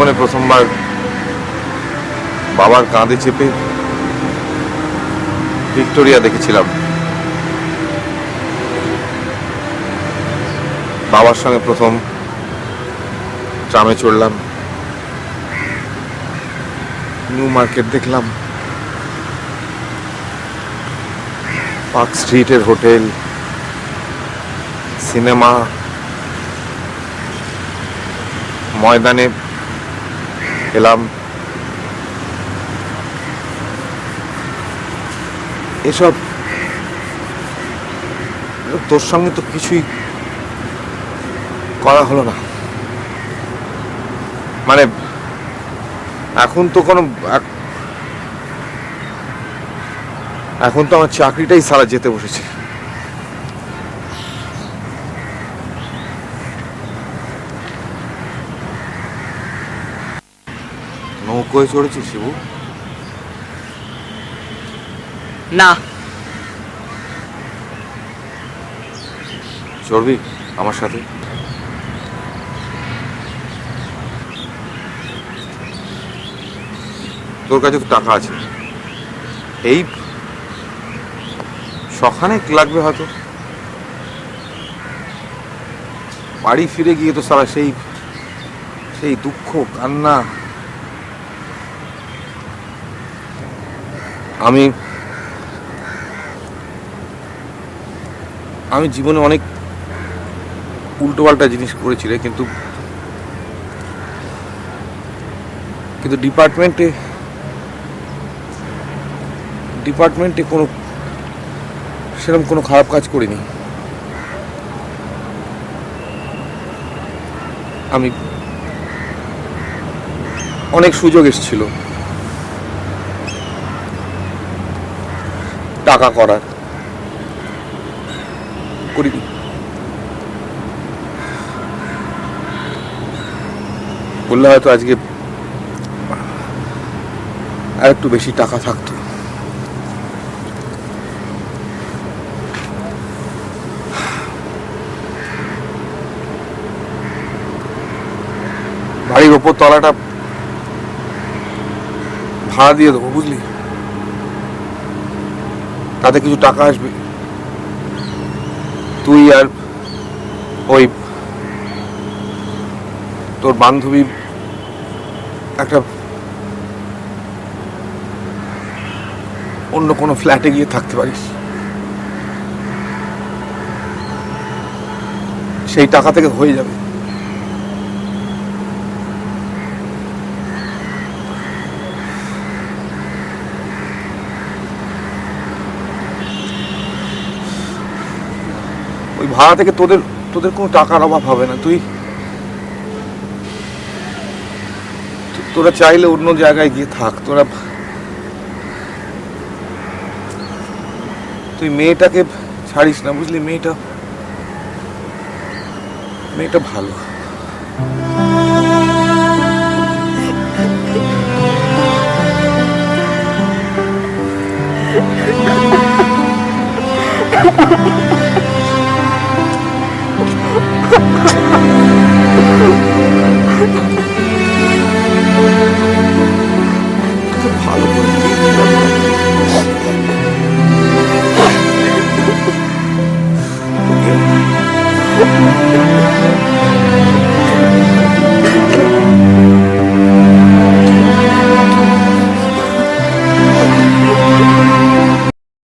Speaker 1: জীবনে প্রথমবার বাবার কাঁধে চেপে ভিক্টোরিয়া দেখেছিলাম। বাবার সঙ্গে প্রথম ট্রামে চড়লাম, নিউ মার্কেট দেখলাম, পার্ক স্ট্রিটের হোটেল, সিনেমা, ময়দানে এলাম। এসব তোর সঙ্গে তো কিছুই করা হলো না। মানে এখন তো আমার চাকরিটাই সারা যেতে বসেছে। নৌকোয় চড়েছিস শিবু?
Speaker 8: না।
Speaker 1: চড়বি আমার সাথে? তোর কাছে তো টাকা আছে, এই সখানেক লাগবে হয়তো। বাড়ি ফিরে গিয়ে তো সারা সেই দুঃখ কান্না। আমি জীবনে অনেক উল্টোপাল্টা জিনিস করেছি রে, কিন্তু ডিপার্টমেন্টে কোনো সেরকম কোনো খারাপ কাজ করিনি। আমি অনেক সুযোগ এসেছিল টাকা করার, করিনি। বললে হয়তো আজকে আর একটু বেশি টাকা থাকতো। বাড়ির ওপর তলাটা ভাড়া দিয়ে দেবো, বুঝলি? তাতে কিছু টাকা আসবে, তুই আর ওই তোর বান্ধবী একটা অন্য কোনো ফ্ল্যাটে গিয়ে থাকতে পারিস। সেই টাকা থেকে হয়ে যাবে। ওই ভাড়া থেকে তোদের কোনো টাকার অভাব হবে না। তোরা চাইলে অন্য জায়গায় গিয়ে থাক। তুই মেয়েটাকে ছাড়িস না, বুঝলি? মেয়েটা ভালো।